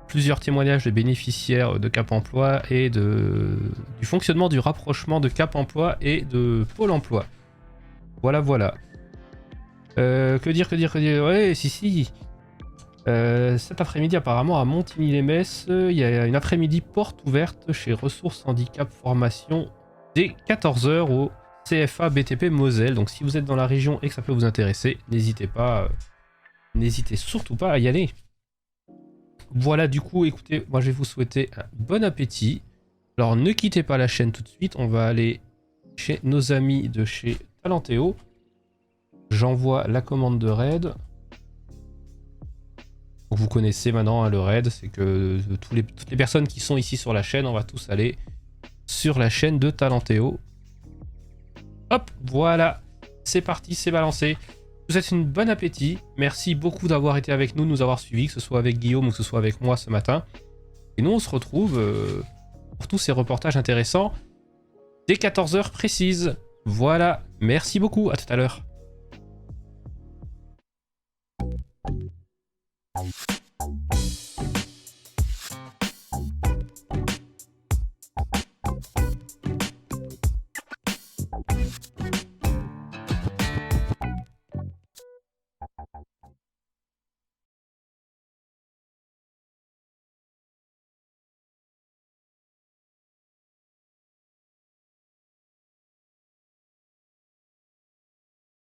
[SPEAKER 1] plusieurs témoignages de bénéficiaires de Cap Emploi et du fonctionnement du rapprochement de Cap Emploi et de Pôle Emploi. Voilà. Que dire ouais, si. Cet après-midi, apparemment, à Montigny-les-Metz, il y a une après-midi porte ouverte chez Ressources Handicap Formation dès 14h au CFA BTP Moselle. Donc, si vous êtes dans la région et que ça peut vous intéresser, n'hésitez surtout pas à y aller. Voilà, du coup, écoutez, moi je vais vous souhaiter un bon appétit. Alors, ne quittez pas la chaîne tout de suite, on va aller chez nos amis de chez Talentéo. J'envoie la commande de raid. Donc vous connaissez maintenant le raid, c'est que toutes les personnes qui sont ici sur la chaîne, on va tous aller sur la chaîne de Talentéo. Hop, voilà, c'est parti, c'est balancé. Je vous souhaite une bonne appétit. Merci beaucoup d'avoir été avec nous, de nous avoir suivis, que ce soit avec Guillaume ou que ce soit avec moi ce matin. Et nous on se retrouve pour tous ces reportages intéressants dès 14h précises. Voilà, merci beaucoup, à tout à l'heure.